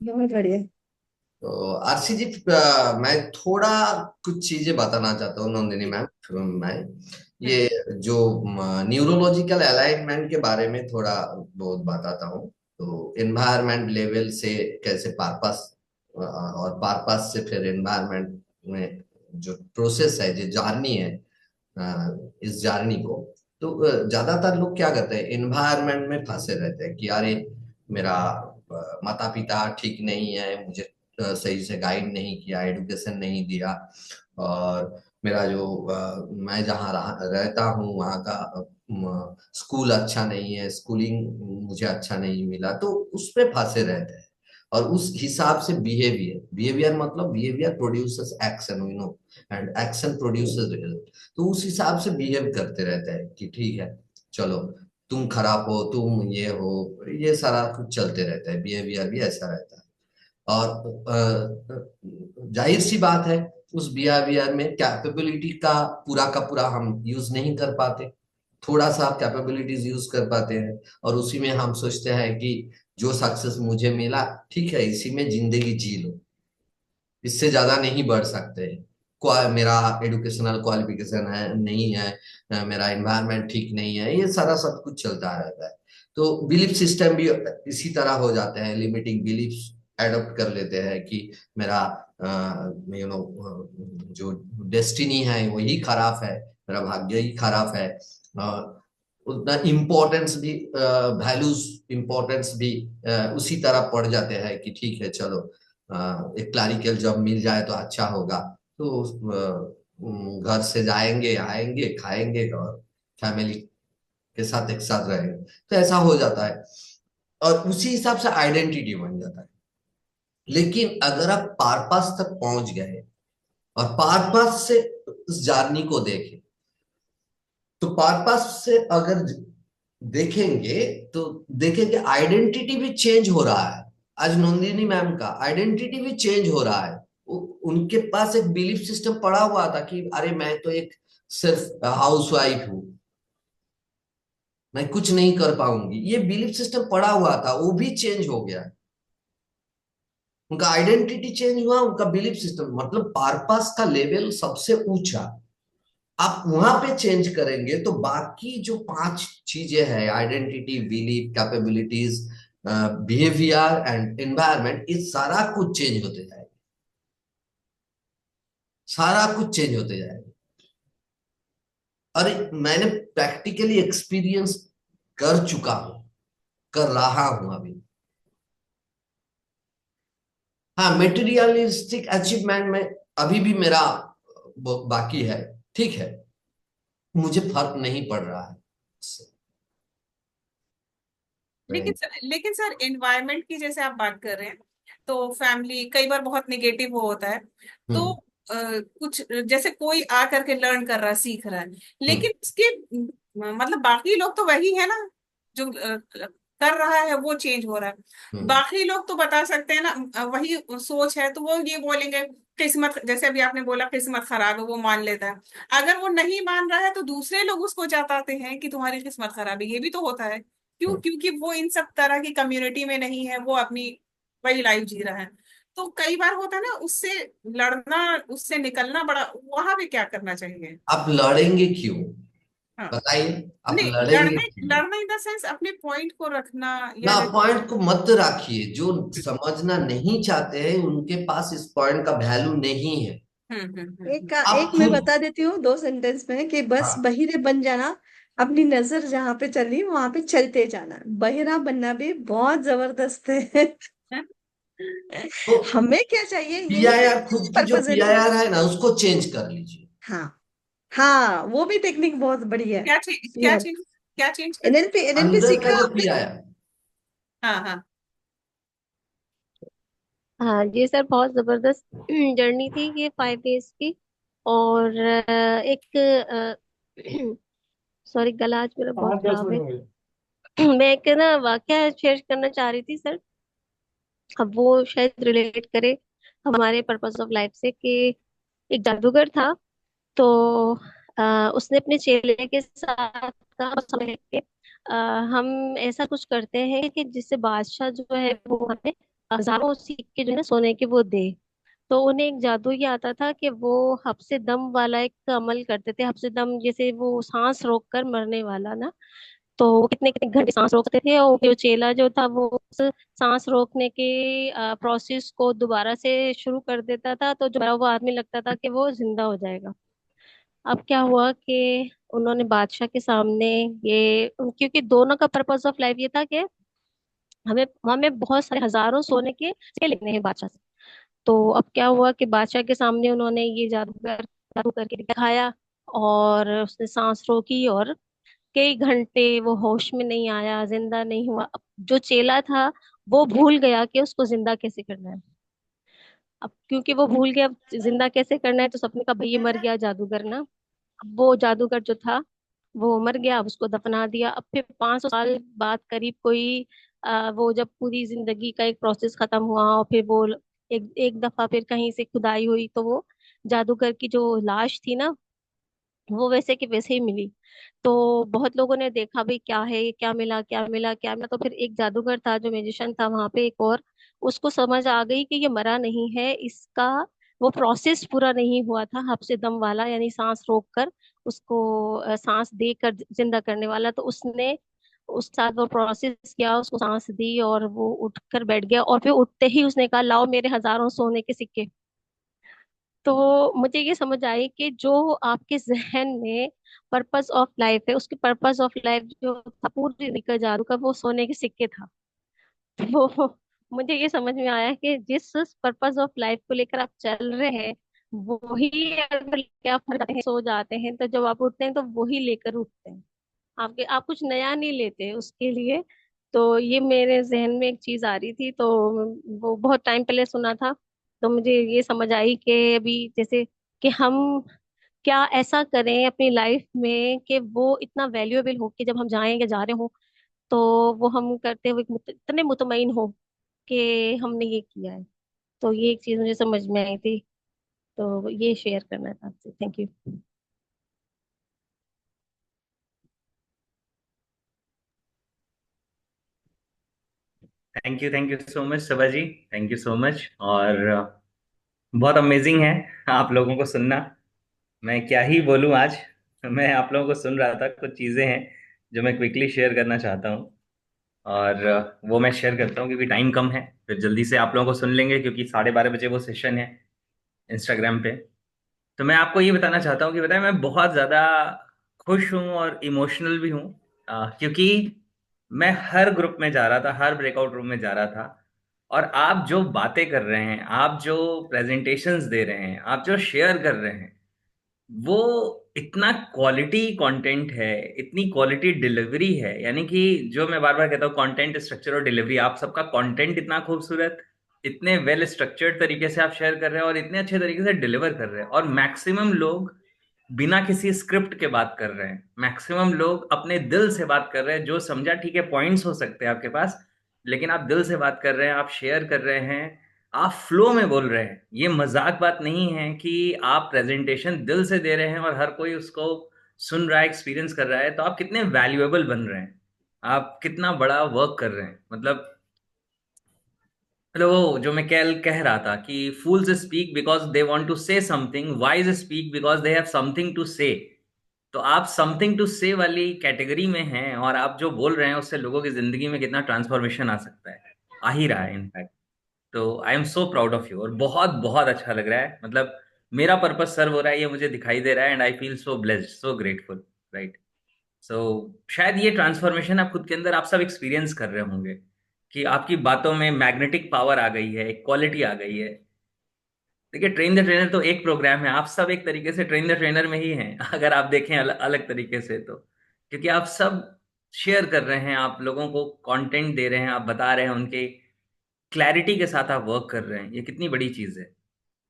बहुत बढ़िया। तो आरसी जी, मैं थोड़ा कुछ चीजें बताना चाहता हूँ नंदिनी मैम। मैं ये जो न्यूरोलॉजिकल अलाइनमेंट के बारे में थोड़ा बहुत बताता हूँ। तो एनवायरनमेंट लेवल से कैसे पारपास, और पारपास से फिर एनवायरनमेंट में जो प्रोसेस है, जो जर्नी है, इस जर्नी को, तो ज्यादातर लोग क्या करते हैं, एनवायरनमेंट में फंसे रहते हैं कि अरे मेरा माता पिता ठीक नहीं है, मुझे सही से गाइड नहीं किया, एडुकेशन नहीं दिया, और मेरा जो मैं जहाँ रहता हूँ वहाँ का स्कूल अच्छा नहीं है, स्कूलिंग मुझे अच्छा नहीं मिला, तो उस पे फंसे रहते हैं। और उस हिसाब से बिहेवियर, बिहेवियर मतलब behaviour produces action, you know, and action produces result. तो उस हिसाब से बिहेव करते रहते हैं कि ठीक है, चलो तुम खराब हो, तुम ये हो, ये सारा कुछ चलते रहता है, बिहेवियर भी ऐसा रहता है। और जाहिर सी बात है, उस बिहेवियर में कैपेबिलिटी का पूरा हम यूज नहीं कर पाते, थोड़ा सा कैपेबिलिटीज यूज कर पाते हैं, और उसी में हम सोचते हैं कि जो सक्सेस मुझे मिला, ठीक है, इसी में जिंदगी जी लो, इससे ज्यादा नहीं बढ़ सकते। मेरा एडुकेशनल क्वालिफिकेशन है नहीं है, मेरा एनवायरनमेंट ठीक नहीं है, ये सारा सब कुछ चलता रहता है। तो बिलीफ सिस्टम भी इसी तरह हो जाते हैं, लिमिटिंग बिलीफ्स एडॉप्ट कर लेते हैं कि मेरा यू नो जो डेस्टिनी है वही खराब है, मेरा भाग्य ही खराब है। उतना इम्पोर्टेंस भी, वैल्यूज इम्पोर्टेंस भी उसी तरह पड़ जाते हैं कि ठीक है, चलो एक क्लरिकल जॉब मिल जाए तो अच्छा होगा, तो घर से जाएंगे, आएंगे, खाएंगे, और फैमिली के साथ एक साथ रहेंगे, तो ऐसा हो जाता है, और उसी हिसाब से आइडेंटिटी बन जाता है। लेकिन अगर आप पारपास तक पहुंच गए और पारपास से उस जर्नी को देखें, तो पारपास से अगर देखेंगे तो देखेंगे आइडेंटिटी भी चेंज हो रहा है। आज नंदिनी मैम का आइडेंटिटी भी चेंज हो रहा है। उनके पास एक बिलीफ सिस्टम पड़ा हुआ था कि अरे मैं तो एक सिर्फ हाउस वाइफ हूं, मैं कुछ नहीं कर पाऊंगी, ये बिलीफ सिस्टम पड़ा हुआ था, वो भी चेंज हो गया। उनका आइडेंटिटी चेंज हुआ, उनका बिलीफ सिस्टम, मतलब पारपास का लेवल सबसे ऊंचा, आप वहां पे चेंज करेंगे तो बाकी जो 5 चीजें हैं, identity, belief, capabilities, behaviour and environment, ये सारा कुछ चेंज होते जाएगा, सारा कुछ चेंज होते जाएगा। और मैंने प्रैक्टिकली एक्सपीरियंस कर चुका हूं, कर रहा हूं अभी। हाँ, मेटेरियलिस्टिक अचीवमेंट में अभी भी मेरा बाकी है, ठीक है, मुझे फर्क नहीं पड़ रहा है इससे। लेकिन सर एनवायरनमेंट की जैसे आप बात कर रहे हैं, तो फैमिली कई बार बहुत निगेटिव होता है, तो हम्म। कुछ जैसे कोई आ करके लर्न कर रहा है, सीख रहा है, हम्म। लेकिन उसके मतलब बाकी लोग तो वही है ना, जो कर रहा है वो चेंज हो रहा है। हम्म। बाकी लोग तो बता सकते हैं ना, वही सोच है तो वो ये बोलेंगे किस्मत, जैसे अभी आपने बोला किस्मत खराब है, वो मान लेता है। अगर वो नहीं मान रहा है तो दूसरे लोग उसको जताते हैं कि तुम्हारी किस्मत खराब है, ये भी तो होता है। क्यों? हम्म। क्योंकि वो इन सब तरह की कम्युनिटी में नहीं है, वो अपनी वही लाइफ जी रहा है। तो कई बार होता है ना, उससे लड़ना, उससे निकलना, बड़ा वहां पे क्या करना चाहिए? आप लड़ेंगे क्यों, हाँ। बताइए, आप नहीं, लड़ेंगे लड़ने क्यों? लड़ना इन द सेंस अपने पॉइंट को रखना, या ना, जैसे पॉइंट को मत रखिए, जो समझना नहीं चाहते हैं उनके पास इस पॉइंट का वैल्यू नहीं है। आप एक मैं खुद, बता देती हूँ 2 सेंटेंस में, कि बस हाँ, बहिरे बन जाना, अपनी नजर जहाँ पे चली वहां पे चलते जाना। बहिरा बनना भी बहुत जबरदस्त है हम्म। तो हमें क्या चाहिए, यही तो पीआईआर, खुद की जो पर्पज है ना। पीआईआर है ना, उसको चेंज कर लीजिए। हाँ, हाँ, वो भी टेक्निक बहुत बढ़िया है क्या चीज, क्या यार। चीज? क्या चेंज कर? एनएलपी एनएलपी अंदर सीखा का जो आपने? किया है। हाँ हाँ। हाँ जी सर, बहुत जबरदस्त जर्नी थी ये 5 डेज की। और एक सॉरी, गला आज मेरा बहुत खराब है। मैं एक ना वाकया शेयर करना चाह रही थी सर। अब वो शायद रिलेट करे हमारे पर्पस ऑफ लाइफ से, कि एक जादूगर था। तो उसने अपने चेले के साथ कहा, समय के हम ऐसा कुछ करते हैं कि जिससे बादशाह जो है वो हमें हजारों सिक्के जो है ना सोने के वो दे। तो उन्हें एक जादू ये आता था कि वो हफ्से दम वाला एक अमल करते थे। हफ्से दम जैसे वो सांस रोक कर मरने वाला ना। तो वो कितने कितने घंटे सांस रोकते थे, और जो चेला जो था वो उस सांस रोकने के प्रोसेस को दोबारा से शुरू कर देता था, तो जो वो आदमी लगता था कि वो जिंदा हो जाएगा। अब क्या हुआ कि उन्होंने बादशाह के सामने ये, क्योंकि दोनों का पर्पस ऑफ लाइफ ये था कि हमें हमें बहुत सारे हजारों सोने के सिक्के लेने हैं बादशाह से। तो अब क्या हुआ कि बादशाह के सामने उन्होंने ये जादू करके दिखाया, और उसने सांस रोकी, और कई घंटे वो होश में नहीं आया, जिंदा नहीं हुआ। अब जो चेला था वो भूल गया कि उसको जिंदा कैसे करना है। अब क्योंकि वो भूल गया अब जिंदा कैसे करना है, तो सबने कहा भाई ये मर गया जादूगर ना। अब वो जादूगर जो था वो मर गया, अब उसको दफना दिया। अब फिर 500 साल बाद करीब कोई वो जब पूरी जिंदगी का एक प्रोसेस खत्म हुआ, और फिर वो एक एक दफा फिर कहीं से खुदाई हुई, तो वो जादूगर की जो लाश थी ना, वो वैसे की वैसे ही मिली। तो बहुत लोगों ने देखा भाई क्या है ये, क्या मिला क्या मिला क्या मिला। तो फिर एक जादूगर था जो म्यूजिशियन था वहां पे एक और, उसको समझ आ गई कि ये मरा नहीं है, इसका वो प्रोसेस पूरा नहीं हुआ था हफ्से दम वाला, यानी सांस रोक कर उसको सांस देकर जिंदा करने वाला। तो उसने उस साथ वो प्रोसेस किया, उसको सांस दी, और वो उठकर बैठ गया। और फिर उठते ही उसने कहा लाओ मेरे हजारों सोने के सिक्के। तो मुझे ये समझ आई कि जो आपके जहन में पर्पस ऑफ लाइफ है, उसके पर्पस ऑफ लाइफ जो था पूरी निकल जादू का, वो सोने के सिक्के था। तो मुझे ये समझ में आया कि जिस पर्पस ऑफ लाइफ को लेकर आप चल रहे हैं, वही अगर क्या आप जाते हैं, सो जाते हैं, तो जब आप उठते हैं तो वही लेकर उठते हैं। आप कुछ नया नहीं लेते उसके लिए। तो ये मेरे जहन में एक चीज आ रही थी, तो वो बहुत टाइम पहले सुना था। तो मुझे ये समझ आई कि अभी जैसे कि हम क्या ऐसा करें अपनी लाइफ में कि वो इतना वैल्यूएबल हो कि जब हम जाएं या जा रहे हो, तो वो हम करते हुए इतने मुतमईन हो कि हमने ये किया है। तो ये एक चीज मुझे समझ में आई थी, तो ये शेयर करना था आपसे। Thank you. Thank you so much Saba ji. Thank you so much. और बहुत अमेजिंग है आप लोगों को सुनना। मैं क्या ही बोलूं आज। मैं आप लोगों को सुन रहा था, कुछ चीज़ें हैं जो मैं क्विकली शेयर करना चाहता हूं। और वो मैं शेयर करता हूं क्योंकि टाइम कम है, फिर जल्दी से आप लोगों को सुन लेंगे क्योंकि 12:30 बजे वो सेशन है इंस्टाग्राम पे। तो मैं आपको ये बताना चाहता हूँ कि बताए मैं बहुत ज़्यादा खुश हूँ और इमोशनल भी हूँ, क्योंकि मैं हर ग्रुप में जा रहा था, हर ब्रेकआउट रूम में जा रहा था। और आप जो बातें कर रहे हैं, आप जो प्रेजेंटेशंस दे रहे हैं, आप जो शेयर कर रहे हैं, वो इतना क्वालिटी कंटेंट है, इतनी क्वालिटी डिलीवरी है। यानी कि जो मैं बार बार कहता हूँ, कंटेंट स्ट्रक्चर और डिलीवरी, आप सबका कंटेंट इतना खूबसूरत, इतने वेल स्ट्रक्चर्ड तरीके से आप शेयर कर रहे हैं और इतने अच्छे तरीके से डिलीवर कर रहे हैं। और मैक्सिमम लोग बिना किसी स्क्रिप्ट के बात कर रहे हैं, मैक्सिमम लोग अपने दिल से बात कर रहे हैं। जो समझा ठीक है, पॉइंट्स हो सकते हैं आपके पास, लेकिन आप दिल से बात कर रहे हैं, आप शेयर कर रहे हैं, आप फ्लो में बोल रहे हैं। ये मजाक बात नहीं है कि आप प्रेजेंटेशन दिल से दे रहे हैं और हर कोई उसको सुन रहा है, एक्सपीरियंस कर रहा है। तो आप कितने वैल्यूएबल बन रहे हैं, आप कितना बड़ा वर्क कर रहे हैं। मतलब वो जो मैं कल कह रहा था कि fools speak because they want to say something, wise speak because they have something to say. तो आप समथिंग टू से वाली कैटेगरी में हैं, और आप जो बोल रहे हैं उससे लोगों की जिंदगी में कितना ट्रांसफॉर्मेशन आ सकता है, आ ही रहा है इनफैक्ट। तो I am so proud of you, और बहुत बहुत अच्छा लग रहा है। मतलब मेरा पर्पस सर्व हो रहा है, ये मुझे दिखाई दे रहा है, and I feel so blessed, so grateful. Right. So शायद ये ट्रांसफॉर्मेशन आप खुद के अंदर आप सब एक्सपीरियंस कर रहे होंगे कि आपकी बातों में मैग्नेटिक पावर आ गई है, क्वालिटी आ गई है। देखिए, ट्रेन द ट्रेनर तो एक प्रोग्राम है, आप सब एक तरीके से ट्रेन द ट्रेनर में ही हैं अगर आप देखें अलग अलग तरीके से तो। क्योंकि आप सब शेयर कर रहे हैं, आप लोगों को कंटेंट दे रहे हैं, आप बता रहे हैं, उनके क्लैरिटी के साथ आप वर्क कर रहे हैं, ये कितनी बड़ी चीज़ है,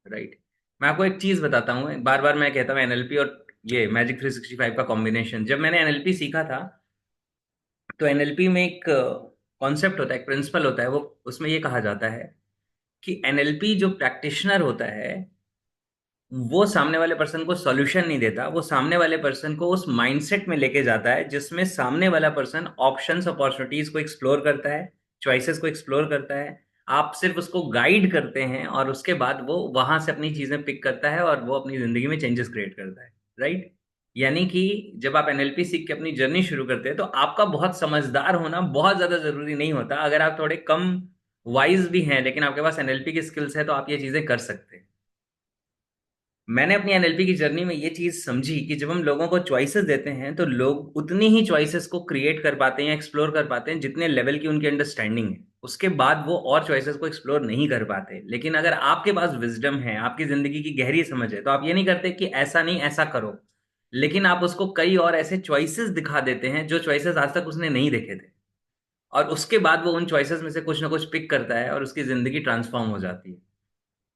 राइट। मैं आपको एक चीज़ बताता हूँ, बार बार मैं कहता हूँ एनएलपी और ये मैजिक 365 का कॉम्बिनेशन। जब मैंने एनएलपी सीखा था तो एनएलपी में एक कॉन्सेप्ट होता है, एक प्रिंसिपल होता है, वो उसमें ये कहा जाता है कि एनएलपी जो प्रैक्टिशनर होता है वो सामने वाले पर्सन को सॉल्यूशन नहीं देता, वो सामने वाले पर्सन को उस माइंडसेट में लेके जाता है जिसमें सामने वाला पर्सन ऑप्शंस अपॉर्चुनिटीज को एक्सप्लोर करता है, चॉइसेस को एक्सप्लोर करता है। आप सिर्फ उसको गाइड करते हैं और उसके बाद वो वहां से अपनी चीजें पिक करता है और वो अपनी जिंदगी में चेंजेस क्रिएट करता है, राइट। यानी कि जब आप एनएलपी सीख के अपनी जर्नी शुरू करते हैं तो आपका बहुत समझदार होना बहुत ज्यादा जरूरी नहीं होता। अगर आप थोड़े कम वाइज भी हैं लेकिन आपके पास एनएलपी की स्किल्स है तो आप ये चीजें कर सकते हैं। मैंने अपनी एनएलपी की जर्नी में ये चीज समझी कि जब हम लोगों को चॉइसेस देते हैं तो लोग उतनी ही चॉइसेस को क्रिएट कर पाते हैं या एक्सप्लोर कर पाते हैं जितने लेवल की उनकी अंडरस्टैंडिंग है। उसके बाद वो और चॉइसेस को एक्सप्लोर नहीं कर पाते। लेकिन अगर आपके पास विजडम है, आपकी जिंदगी की गहरी समझ है, तो आप ये नहीं करते कि ऐसा नहीं ऐसा करो, लेकिन आप उसको कई और ऐसे चॉइसेस दिखा देते हैं जो चॉइसेस आज तक उसने नहीं देखे थे, और उसके बाद वो उन चॉइसेस में से कुछ ना कुछ पिक करता है और उसकी जिंदगी ट्रांसफॉर्म हो जाती है।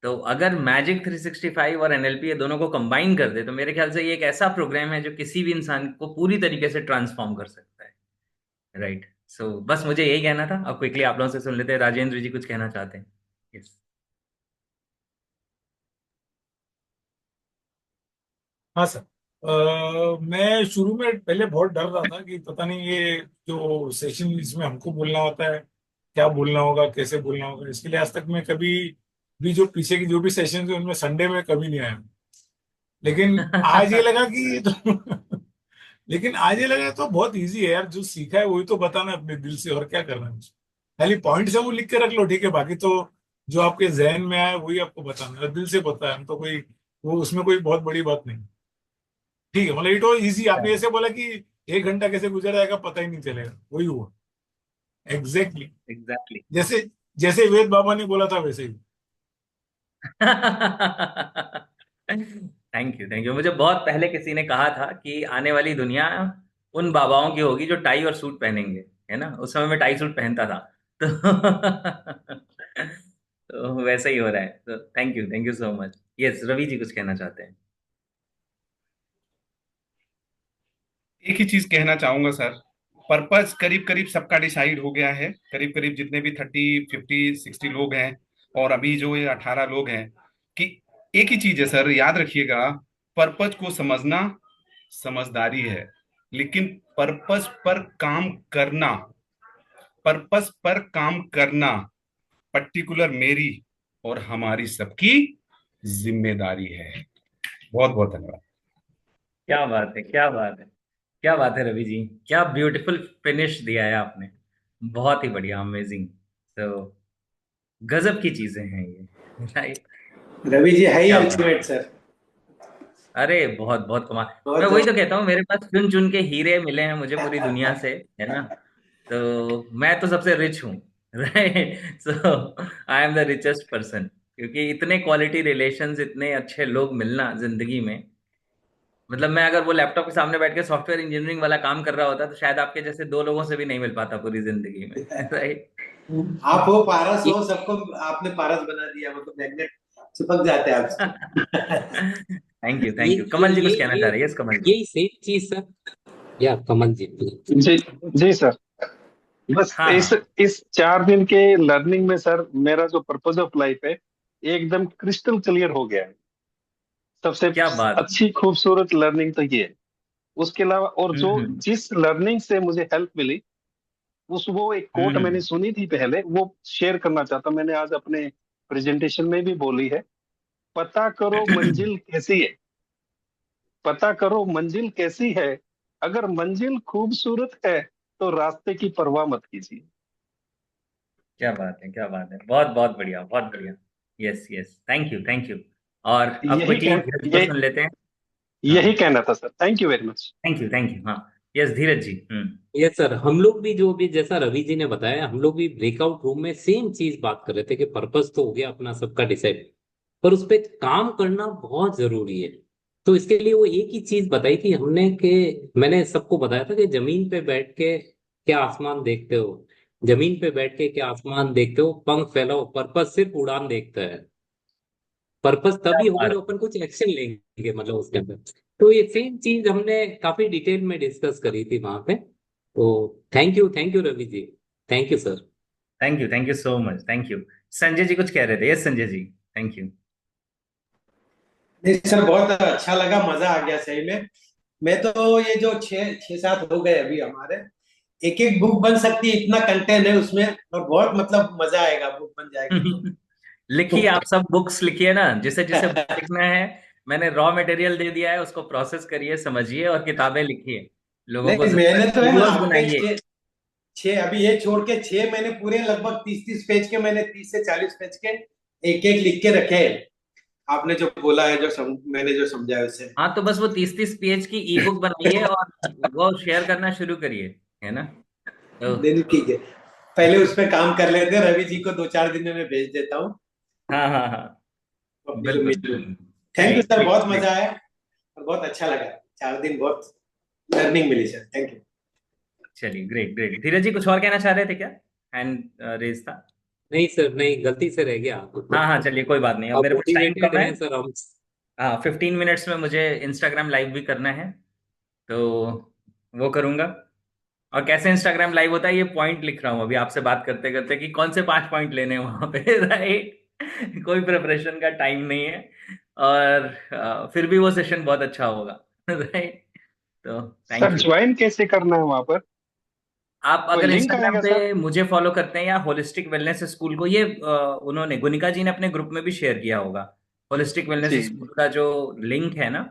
तो अगर मैजिक 365 और एनएलपी ये दोनों को कंबाइन कर दे तो मेरे ख्याल से ये एक ऐसा प्रोग्राम है जो किसी भी इंसान को पूरी तरीके से ट्रांसफॉर्म कर सकता है, राइट। सो बस मुझे यही कहना था। अब क्विकली आप लोगों से सुन लेते हैं, राजेंद्र जी कुछ कहना चाहते हैं? यस। हाँ सर। मैं शुरू में पहले बहुत डर रहा था कि पता नहीं ये जो सेशन इसमें हमको बोलना होता है, क्या बोलना होगा, कैसे बोलना होगा। इसके लिए आज तक मैं कभी भी जो पीछे की जो भी सेशन थे उनमें संडे में कभी नहीं आया। लेकिन आज ये लगा कि तो लेकिन आज ये लगा तो बहुत इजी है यार, जो सीखा है वही तो बताना अपने दिल से, और क्या करना है। खाली पॉइंट है वो लिख के रख लो, ठीक है। बाकी तो जो आपके जहन में आए वही आपको बताना है, दिल से पता है। हम तो कोई वो उसमें कोई बहुत बड़ी बात नहीं। ठीक है, मतलब इट वॉज इजी। आपने ऐसे बोला कि 1 घंटा कैसे गुजर जाएगा पता ही नहीं चलेगा, वही हुआ एग्जैक्टली एग्जैक्टली। जैसे जैसे वेद बाबा ने बोला था वैसे ही। Thank you, thank you. मुझे बहुत पहले किसी ने कहा था कि आने वाली दुनिया उन बाबाओं की होगी जो टाई और सूट पहनेंगे, है ना। उस समय मैं टाई सूट पहनता था। तो तो वैसा ही हो रहा है। तो thank you so much. Yes, Ravi ji कुछ कहना चाहते हैं? एक ही चीज कहना चाहूंगा सर। पर्पस करीब करीब सबका डिसाइड हो गया है, करीब करीब जितने भी 30, 50, 60 लोग हैं और अभी जो ये 18 लोग हैं, कि एक ही चीज है सर, याद रखिएगा। पर्पस को समझना समझदारी है, लेकिन पर्पस पर काम करना, पर्पस पर काम करना पर्टिकुलर मेरी और हमारी सबकी जिम्मेदारी है। बहुत बहुत धन्यवाद। क्या बात है, क्या बात है, क्या बात है रवि जी, क्या ब्यूटीफुल फिनिश दिया है आपने। बहुत ही बढ़िया, अमेजिंग। तो गजब की चीजें हैं ये, राइट। रवि जी है ही क्या बात। Ultimate sir. अरे बहुत बहुत कमाल। मैं बहुत वही तो कहता हूँ, मेरे पास चुन चुन के हीरे मिले हैं मुझे पूरी दुनिया से, है ना। तो मैं तो सबसे रिच हूँ, right. So I am the richest person, क्योंकि इतने क्वालिटी रिलेशंस, इतने अच्छे लोग मिलना जिंदगी में। मतलब मैं अगर वो लैपटॉप के सामने बैठ के सॉफ्टवेयर इंजीनियरिंग वाला काम कर रहा होता तो शायद आपके जैसे 2 लोगों से भी नहीं मिल पाता पूरी जिंदगी में, राइट। आप हो पारस हो, सबको आपने पारस बना दिया, मतलब मैग्नेट चिपक जाते हैं आपसे। Thank you. कमल जी कुछ कहना चाह रहे हैं? यस कमल जी। यही सेम चीज सर। या कमल जी जी जी सर। बस हाँ इस हाँ। इस 4 दिन के लर्निंग में सर मेरा जो पर्पज ऑफ लाइफ है एकदम क्रिस्टल क्लियर हो गया है। सबसे क्या बात। अच्छी खूबसूरत लर्निंग तो ये है। उसके अलावा और जो हम्म जिस लर्निंग से मुझे हेल्प मिली, उस वो एक कोट मैंने हम्म सुनी थी पहले, वो शेयर करना चाहता हूं। मैंने आज अपने प्रेजेंटेशन में भी बोली है। पता करो मंजिल कैसी है, पता करो मंजिल कैसी है, अगर मंजिल खूबसूरत है तो रास्ते की परवाह मत कीजिए। क्या बात है, क्या बात है, बहुत बहुत बढ़िया, बहुत बढ़िया। Yes yes, thank you, thank you. और अब यही क्विकली कह, धीरज को ये, सुन लेते हैं। यही हाँ, कहना था sir. Thank you very much. Thank you. हाँ, यस धीरज जी। ये सर, हम लोग भी जो भी जैसा रवि जी ने बताया, हम लोग भी ब्रेकआउट रूम में सेम चीज बात कर रहे थे कि पर्पस तो हो गया अपना सबका डिसाइड, पर उस पे काम करना बहुत जरूरी है। तो इसके लिए वो एक ही चीज बताई थी हमने कि मैंने सबको बताया था कि जमीन पे बैठ के क्या आसमान देखते हो, जमीन पे बैठ के क्या आसमान देखते हो, पंख फैलाओ, पर्पस सिर्फ उड़ान देखता है। पर्पस तभी होगा और जो अपन कुछ एक्शन लेंगे, मतलब उसके अंदर। तो ये सेम चीज हमने काफी डिटेल में डिस्कस करी थी वहां पे। तो thank you Ravi ji, thank you sir. Thank you so much, thank you. Sanjay ji कुछ कह रहे थे? Yes Sanjay ji, thank you. नहीं सर, बहुत अच्छा लगा, मजा आ गया सही में। मैं तो ये जो छह छह सात हो गए अभी हमारे, एक एक बुक बन सकती है, इतना कंटेंट है उसमें, और बहुत मतलब मजा आएगा, बुक बन जाएगी लिखिए, तो। आप सब बुक्स लिखिए ना, जिसे जिसे बुक लिखना है। मैंने रॉ मटेरियल दे दिया है, उसको प्रोसेस करिए, समझिए और किताबें लिखिए। लोगों को नहीं, मैंने तो है ना वीडियोस आपके बनाइए। छह छह अभी ये छोड़ के छह मैंने पूरे लगभग 30-30 पेज के, मैंने 30 से 40 पेज के एक एक लिख के रखे हैं। आपने जो बोला है, मैंने जो समझा है उससे। हाँ, तो बस वो 30-30 पेज की ई बुक बनाइए और वो शेयर करना शुरू करिए, है ना? तो नहीं नहीं, ठीक है, पहले उस पे काम कर लेते हैं। रवि जी को 2-4 दिन में मैं भेज देता हूँ हाँ हाँ हाँ, अपनी जो बिल्कुल मीटिंग। बिल्कुल। थैंक यू चलिए, सर, ग्रेट बहुत ग्रेट। मजा आया और बहुत अच्छा लगा। 4 दिन बहुत लर्निंग मिली सर, थैंक यू। चलिए, ग्रेट ग्रेट। धीरज जी कुछ और कहना चाह रहे थे क्या? हैंड रेज था। नहीं सर, नहीं, गलती से रह गया। हाँ हाँ, चलिए कोई बात नहीं, अब अब मेरे पास टाइम मोटिवेटेड कम है। हैं सर हम। हाँ, 15 मिनट्स में मुझे इंस्टाग्राम लाइव भी करना है, तो वो करूंगा। और कैसे इंस्टाग्राम लाइव होता है ये पॉइंट लिख रहा हूँ अभी आपसे बात करते करते, कि कौन से 5 पॉइंट लेने हैं वहां पे। राइट, कोई प्रिपरेशन का टाइम नहीं है। और फिर भी वो सेशन बहुत अच्छा होगा। राइट, तो सर थैंक यू। ज्वाइन कैसे करना है वहां पर? आप कोई अगर लिंक इंस्टाग्राम आएगा पे सर? मुझे फॉलो करते हैं, या होलिस्टिक वेलनेस स्कूल को, ये उन्होंने, गुनिका जी ने अपने ग्रुप में भी शेयर किया होगा। होलिस्टिक वेलनेस जी स्कूल का जो लिंक है ना,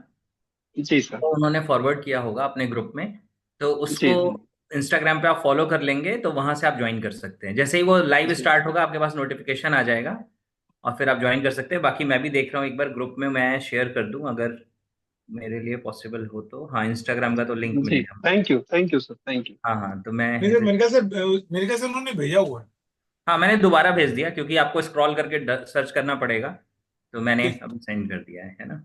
जी सर। तो उन्होंने फॉरवर्ड किया होगा अपने ग्रुप में। तो उसको जी जी इंस्टाग्राम पे आप फॉलो कर लेंगे तो वहां से आप ज्वाइन कर सकते हैं। जैसे ही वो लाइव जी। स्टार्ट होगा आपके पास नोटिफिकेशन आ जाएगा, और फिर आप ज्वाइन कर सकते हैं। बाकी मैं भी देख रहा हूँ, एक बार ग्रुप में मैं शेयर कर दूं अगर मेरे लिए पॉसिबल हो तो। हाँ, इंस्टाग्राम का तो लिंक जी, मिलेगा। Thank you sir, thank you. हाँ हाँ, तो मैं नहीं सर, मेरे ख्याल से उन्होंने भेजा हुआ है। हाँ, मैंने दोबारा भेज दिया, क्योंकि आपको स्क्रॉल करके सर्च करना पड़ेगा। तो मैंने ठीक, अब सेंड कर दिया है ना?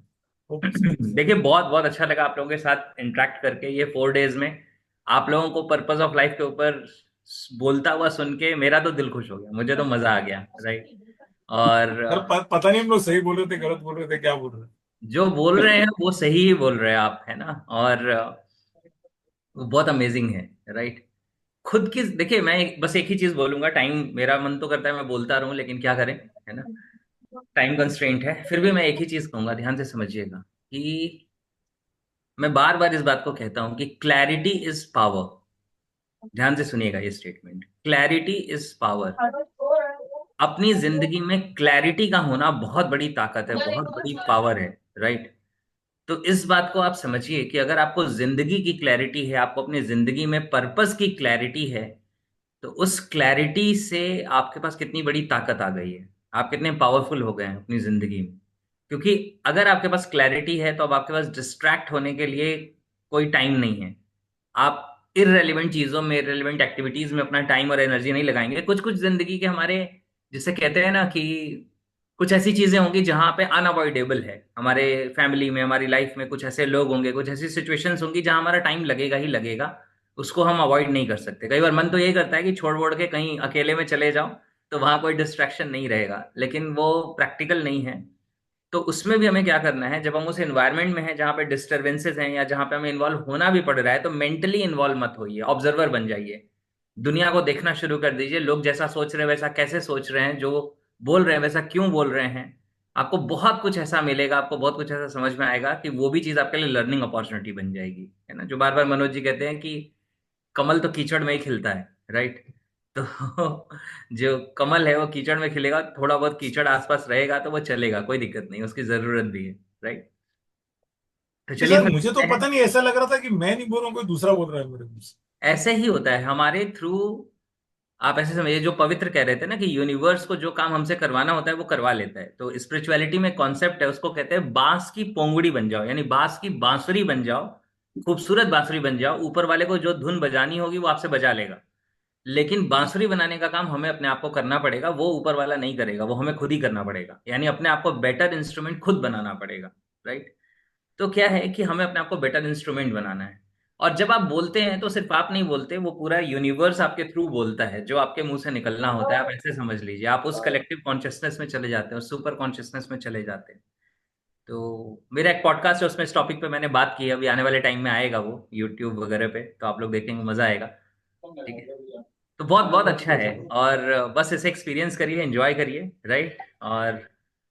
Okay sir. देखिए, बहुत बहुत अच्छा लगा आप लोगों के साथ इंटरेक्ट करके ये 4 डेज में। आप लोगों को पर्पस ऑफ लाइफ के ऊपर बोलता हुआ सुन के मेरा तो दिल खुश हो गया, मुझे तो मजा आ गया। राइट, और सर पता नहीं हम लोग सही बोल रहे थे, गलत बोल रहे थे, क्या बोल रहे थे। जो बोल रहे हैं वो सही ही बोल रहे हैं आप, है ना? और वो बहुत अमेजिंग है। राइट, खुद की देखिए, मैं बस एक ही चीज बोलूंगा। टाइम, मेरा मन तो करता है मैं बोलता रहूं, लेकिन क्या करें, है ना? टाइम कंस्ट्रेंट है। फिर भी मैं एक ही चीज कहूंगा, ध्यान से समझिएगा, कि मैं बार बार इस बात को कहता हूं कि क्लैरिटी इज पावर। ध्यान से सुनिएगा ये स्टेटमेंट, क्लैरिटी इज पावर। अपनी जिंदगी में क्लैरिटी का होना बहुत बड़ी ताकत है, बहुत बड़ी पावर है। राइट, तो इस बात को आप समझिए कि अगर आपको जिंदगी की क्लैरिटी है, आपको अपनी जिंदगी में पर्पस की क्लैरिटी है, तो उस क्लैरिटी से आपके पास कितनी बड़ी ताकत आ गई है, आप कितने पावरफुल हो गए हैं अपनी जिंदगी में। क्योंकि अगर आपके पास क्लैरिटी है तो अब आपके पास डिस्ट्रैक्ट होने के लिए कोई टाइम नहीं है। आप इररेलेवेंट चीजों में, इररेलेवेंट एक्टिविटीज में अपना टाइम और एनर्जी नहीं लगाएंगे। कुछ कुछ जिंदगी के हमारे, जिसे कहते हैं ना, कि कुछ ऐसी चीजें होंगी जहां पे अनअवॉइडेबल है। हमारे फैमिली में, हमारी लाइफ में कुछ ऐसे लोग होंगे, कुछ ऐसी सिचुएशंस होंगी जहां हमारा टाइम लगेगा ही लगेगा। उसको हम अवॉइड नहीं कर सकते। कई बार मन तो यही करता है कि छोड़ वोड़ के कहीं अकेले में चले जाओ, तो वहां कोई डिस्ट्रैक्शन नहीं रहेगा, लेकिन वो प्रैक्टिकल नहीं है। तो उसमें भी हमें क्या करना है, जब हम उस एनवायरनमेंट में हैं जहाँ पे डिस्टरबेंसेस हैं, या जहाँ पे हमें इन्वॉल्व होना भी पड़ रहा है, तो मेंटली इन्वॉल्व मत होइए, ऑब्जर्वर बन जाइए। दुनिया को देखना शुरू कर दीजिए, लोग जैसा सोच रहे हैं वैसा कैसे सोच रहे हैं, जो बोल रहे हैं वैसा क्यों बोल रहे हैं। आपको बहुत कुछ ऐसा मिलेगा, आपको बहुत कुछ ऐसा समझ में आएगा कि वो भी चीज आपके लिए लर्निंग अपॉर्चुनिटी बन जाएगी, है ना? जो बार बार मनोज जी कहते हैं कि कमल तो कीचड़ में ही खिलता है। राइट, तो जो कमल है वो कीचड़ में खिलेगा, थोड़ा बहुत कीचड़ आसपास रहेगा तो वो चलेगा, कोई दिक्कत नहीं, उसकी जरूरत भी है। राइट, तो नहीं चलिए सर, फिर मुझे तो मिलते हैं। पता नहीं, ऐसा लग रहा था कि मैं नहीं बोल रहा हूँ, कोई दूसरा बोल रहा है मेरे मुंह से। ऐसे ही होता है हमारे थ्रू। आप ऐसे समझिए, जो पवित्र कह रहे थे ना, कि यूनिवर्स को जो काम हमसे करवाना होता है वो करवा लेता है। तो स्पिरिचुअलिटी में कॉन्सेप्ट है, उसको कहते हैं बांस की पोंगड़ी बन जाओ, यानी बांस की बांसुरी बन जाओ, खूबसूरत बांसुरी बन जाओ। ऊपर वाले को जो धुन बजानी होगी वो आपसे बजा लेगा, लेकिन बांसुरी बनाने का काम हमें अपने आप को करना पड़ेगा, वो ऊपर वाला नहीं करेगा, वो हमें खुद ही करना पड़ेगा। यानी अपने आप को बेटर इंस्ट्रूमेंट खुद बनाना पड़ेगा। राइट, तो क्या है कि हमें अपने आप को बेटर इंस्ट्रूमेंट बनाना है। और जब आप बोलते हैं तो सिर्फ आप नहीं बोलते, वो पूरा यूनिवर्स आपके थ्रू बोलता है, जो आपके मुंह से निकलना होता है। आप ऐसे समझ लीजिए, आप उस कलेक्टिव कॉन्शियसनेस में चले जाते हैं, उस सुपर कॉन्शियसनेस में चले जाते हैं। तो मेरा एक पॉडकास्ट है, उसमें इस टॉपिक पे मैंने बात की है, अभी आने वाले टाइम में आएगा वो यूट्यूब वगैरह पे, तो आप लोग देखेंगे, मजा आएगा। ठीक है, तो बहुत बहुत अच्छा है, और बस इसे एक्सपीरियंस करिए, एंजॉय करिए, राइट। और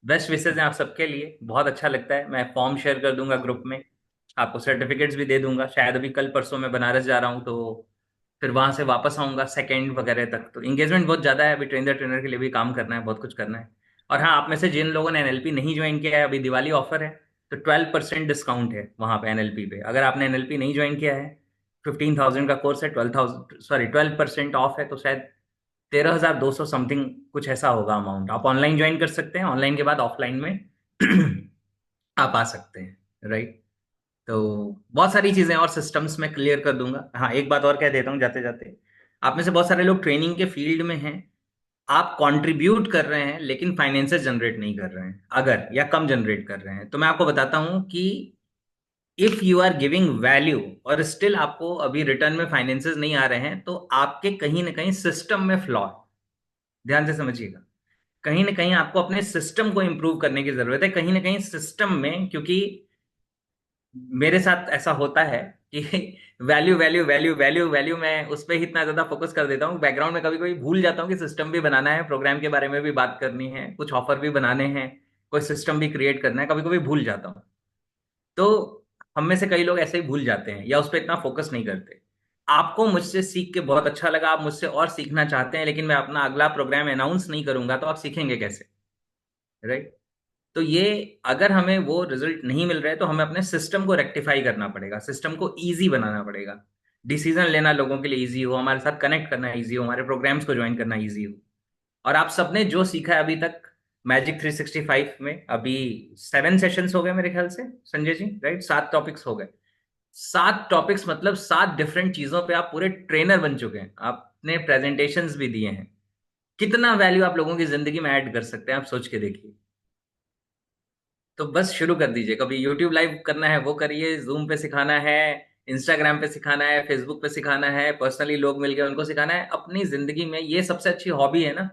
बेस्ट विशेज हैं आप सबके लिए, बहुत अच्छा लगता है। मैं फॉर्म शेयर कर दूंगा ग्रुप में, आपको सर्टिफिकेट्स भी दे दूंगा। शायद अभी कल परसों मैं बनारस जा रहा हूँ, तो फिर वहां से वापस आऊंगा सेकेंड वगैरह तक। तो इंगेजमेंट बहुत ज्यादा है, अभी ट्रेनर ट्रेनर के लिए भी काम करना है, बहुत कुछ करना है। और हाँ, आप में से जिन लोगों ने एनएलपी नहीं ज्वाइन किया है, अभी दिवाली ऑफर है, तो 12% डिस्काउंट है वहां पे एनएलपी पे। अगर आपने एनएलपी नहीं ज्वाइन किया है, 15,000 का कोर्स है, 12,000 सॉरी 12% ऑफ है, तो शायद 13,200 समथिंग कुछ ऐसा होगा अमाउंट। आप ऑनलाइन ज्वाइन कर सकते हैं, ऑनलाइन के बाद ऑफलाइन में आप आ सकते हैं, राइट। तो बहुत सारी चीजें और सिस्टम्स में क्लियर कर दूंगा। हाँ, एक बात और कह देता हूँ जाते जाते, आप में से बहुत सारे लोग ट्रेनिंग के फील्ड में हैं, आप कंट्रीब्यूट कर रहे हैं लेकिन फाइनेंसेस जनरेट नहीं कर रहे हैं, अगर या कम जनरेट कर रहे हैं, तो मैं आपको बताता हूं कि if you are giving value और स्टिल आपको अभी रिटर्न में फाइनेंसेस नहीं आ रहे हैं, तो आपके कहीं ना कहीं सिस्टम में फ्लॉ। ध्यान से समझिएगा, कहीं ना कहीं आपको अपने सिस्टम को इंप्रूव करने की जरूरत है, कहीं ना कहीं सिस्टम में। क्योंकि मेरे साथ ऐसा होता है कि value value value value value, मैं उस पर ही इतना ज्यादा फोकस कर देता हूँ, बैकग्राउंड में कभी कभी भूल जाता हूँ कि सिस्टम भी बनाना है, प्रोग्राम के बारे में भी बात करनी है, कुछ ऑफर भी बनाने हैं, कोई सिस्टम भी क्रिएट करना है, कभी कभी भूल जाता हूँ। तो हम में से कई लोग ऐसे ही भूल जाते हैं या उस पर इतना फोकस नहीं करते। आपको मुझसे सीख के बहुत अच्छा लगा, आप मुझसे और सीखना चाहते हैं, लेकिन मैं अपना अगला प्रोग्राम अनाउंस नहीं करूंगा, तो आप सीखेंगे कैसे, राइट। तो ये, अगर हमें वो रिजल्ट नहीं मिल रहे तो हमें अपने सिस्टम को रेक्टिफाई करना पड़ेगा, सिस्टम को इजी बनाना पड़ेगा, डिसीजन लेना लोगों के लिए इजी हो, हमारे साथ कनेक्ट करना इजी हो, हमारे प्रोग्राम्स को ज्वाइन करना इजी हो। और आप सबने जो सीखा है अभी तक मैजिक 365 में, अभी 7 सेशंस हो गए मेरे ख्याल से संजय जी, राइट, 7 टॉपिक्स हो गए। 7 टॉपिक्स मतलब 7 डिफरेंट चीजों पे आप पूरे ट्रेनर बन चुके हैं, आपने प्रेजेंटेशंस भी दिए हैं। कितना वैल्यू आप लोगों की जिंदगी में ऐड कर सकते हैं, आप सोच के देखिए। तो बस शुरू कर दीजिए, कभी यूट्यूब लाइव करना है वो करिए, जूम पे सिखाना है, इंस्टाग्राम पे सिखाना है, फेसबुक पे सिखाना है, पर्सनली लोग मिल गए उनको सिखाना है, अपनी जिंदगी में ये सबसे अच्छी हॉबी है ना।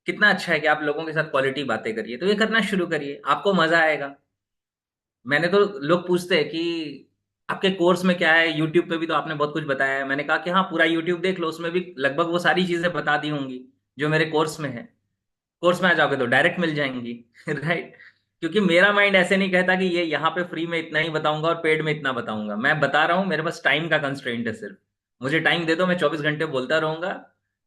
कितना अच्छा है कि आप लोगों के साथ क्वालिटी बातें करिए, तो ये करना शुरू करिए, आपको मजा आएगा। मैंने तो, लोग पूछते हैं कि आपके कोर्स में क्या है, यूट्यूब पे भी तो आपने बहुत कुछ बताया है। मैंने कहा कि हाँ, पूरा यूट्यूब देख लो, उसमें भी लगभग वो सारी चीजें बता दी होंगी जो मेरे कोर्स में है। कोर्स में आ जाओगे तो डायरेक्ट मिल जाएंगी राइट। क्योंकि मेरा माइंड ऐसे नहीं कहता कि ये यहाँ पे फ्री में इतना ही बताऊंगा और पेड में इतना बताऊंगा। मैं बता रहा हूँ, मेरे पास टाइम का कंस्ट्रेंट है सिर्फ। मुझे टाइम दे दो, मैं 24 घंटे बोलता रहूंगा,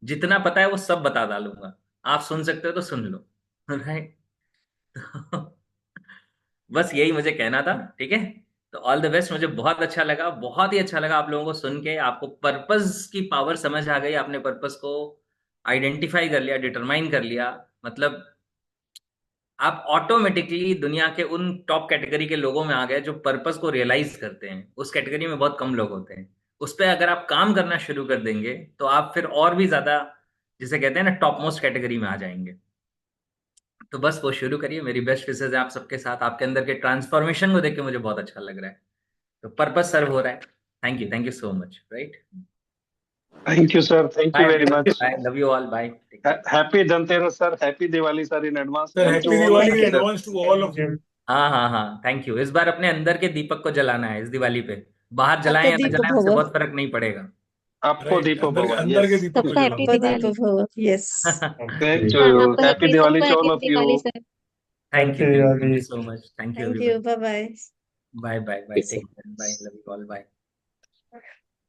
जितना पता है वो सब बता डालूंगा। आप सुन सकते हो तो सुन लो राइट। बस यही मुझे कहना था, ठीक है। तो ऑल द बेस्ट, मुझे बहुत अच्छा लगा, बहुत ही अच्छा लगा आप लोगों को सुन के। आपको पर्पस की पावर समझ आ गई, आपने पर्पस को आइडेंटिफाई कर लिया, डिटरमाइन कर लिया। मतलब आप ऑटोमेटिकली दुनिया के उन टॉप कैटेगरी के लोगों में आ गए जो पर्पस को रियलाइज करते हैं। उस कैटेगरी में बहुत कम लोग होते हैं। उस पर अगर आप काम करना शुरू कर देंगे तो आप फिर और भी ज्यादा, जिसे कहते हैं ना, टॉप मोस्ट कैटेगरी में आ जाएंगे। तो बस वो शुरू करिए, मेरी बेस्ट विशेज है आप सबके साथ। आपके अंदर के ट्रांसफॉर्मेशन को देख के मुझे बहुत अच्छा लग रहा है, तो पर्पस सर्व हो रहा है। Thank you so much, right. Thank you sir, thank you bye, very much. Bye, love you all, bye. Happy Dhanteras sir, happy Diwali sir in advance. Sir thank you happy all of Diwali you sir. Advance to all of you. हाँ हाँ हाँ, थैंक यू। इस बार अपने अंदर के दीपक को जलाना है इस दिवाली पे। बाहर जलाएं आपका या ना दीप जलाएं, उससे भव, बहुत फर्क नहीं पड़ेगा। आपको राइट, दीपो अंदर भव, अंदर के यस। दीपक को सबका हैप्पी जलाओ। आपका दीप दिवाली। भव, यस। थैंक हाँ, यू, आपको हैप्पी दिवाली सबको to all happy of you. Diwali sir. Thank you so much, thank you thank you, everyone. Bye bye. Bye bye bye, take care, bye, love you all, bye.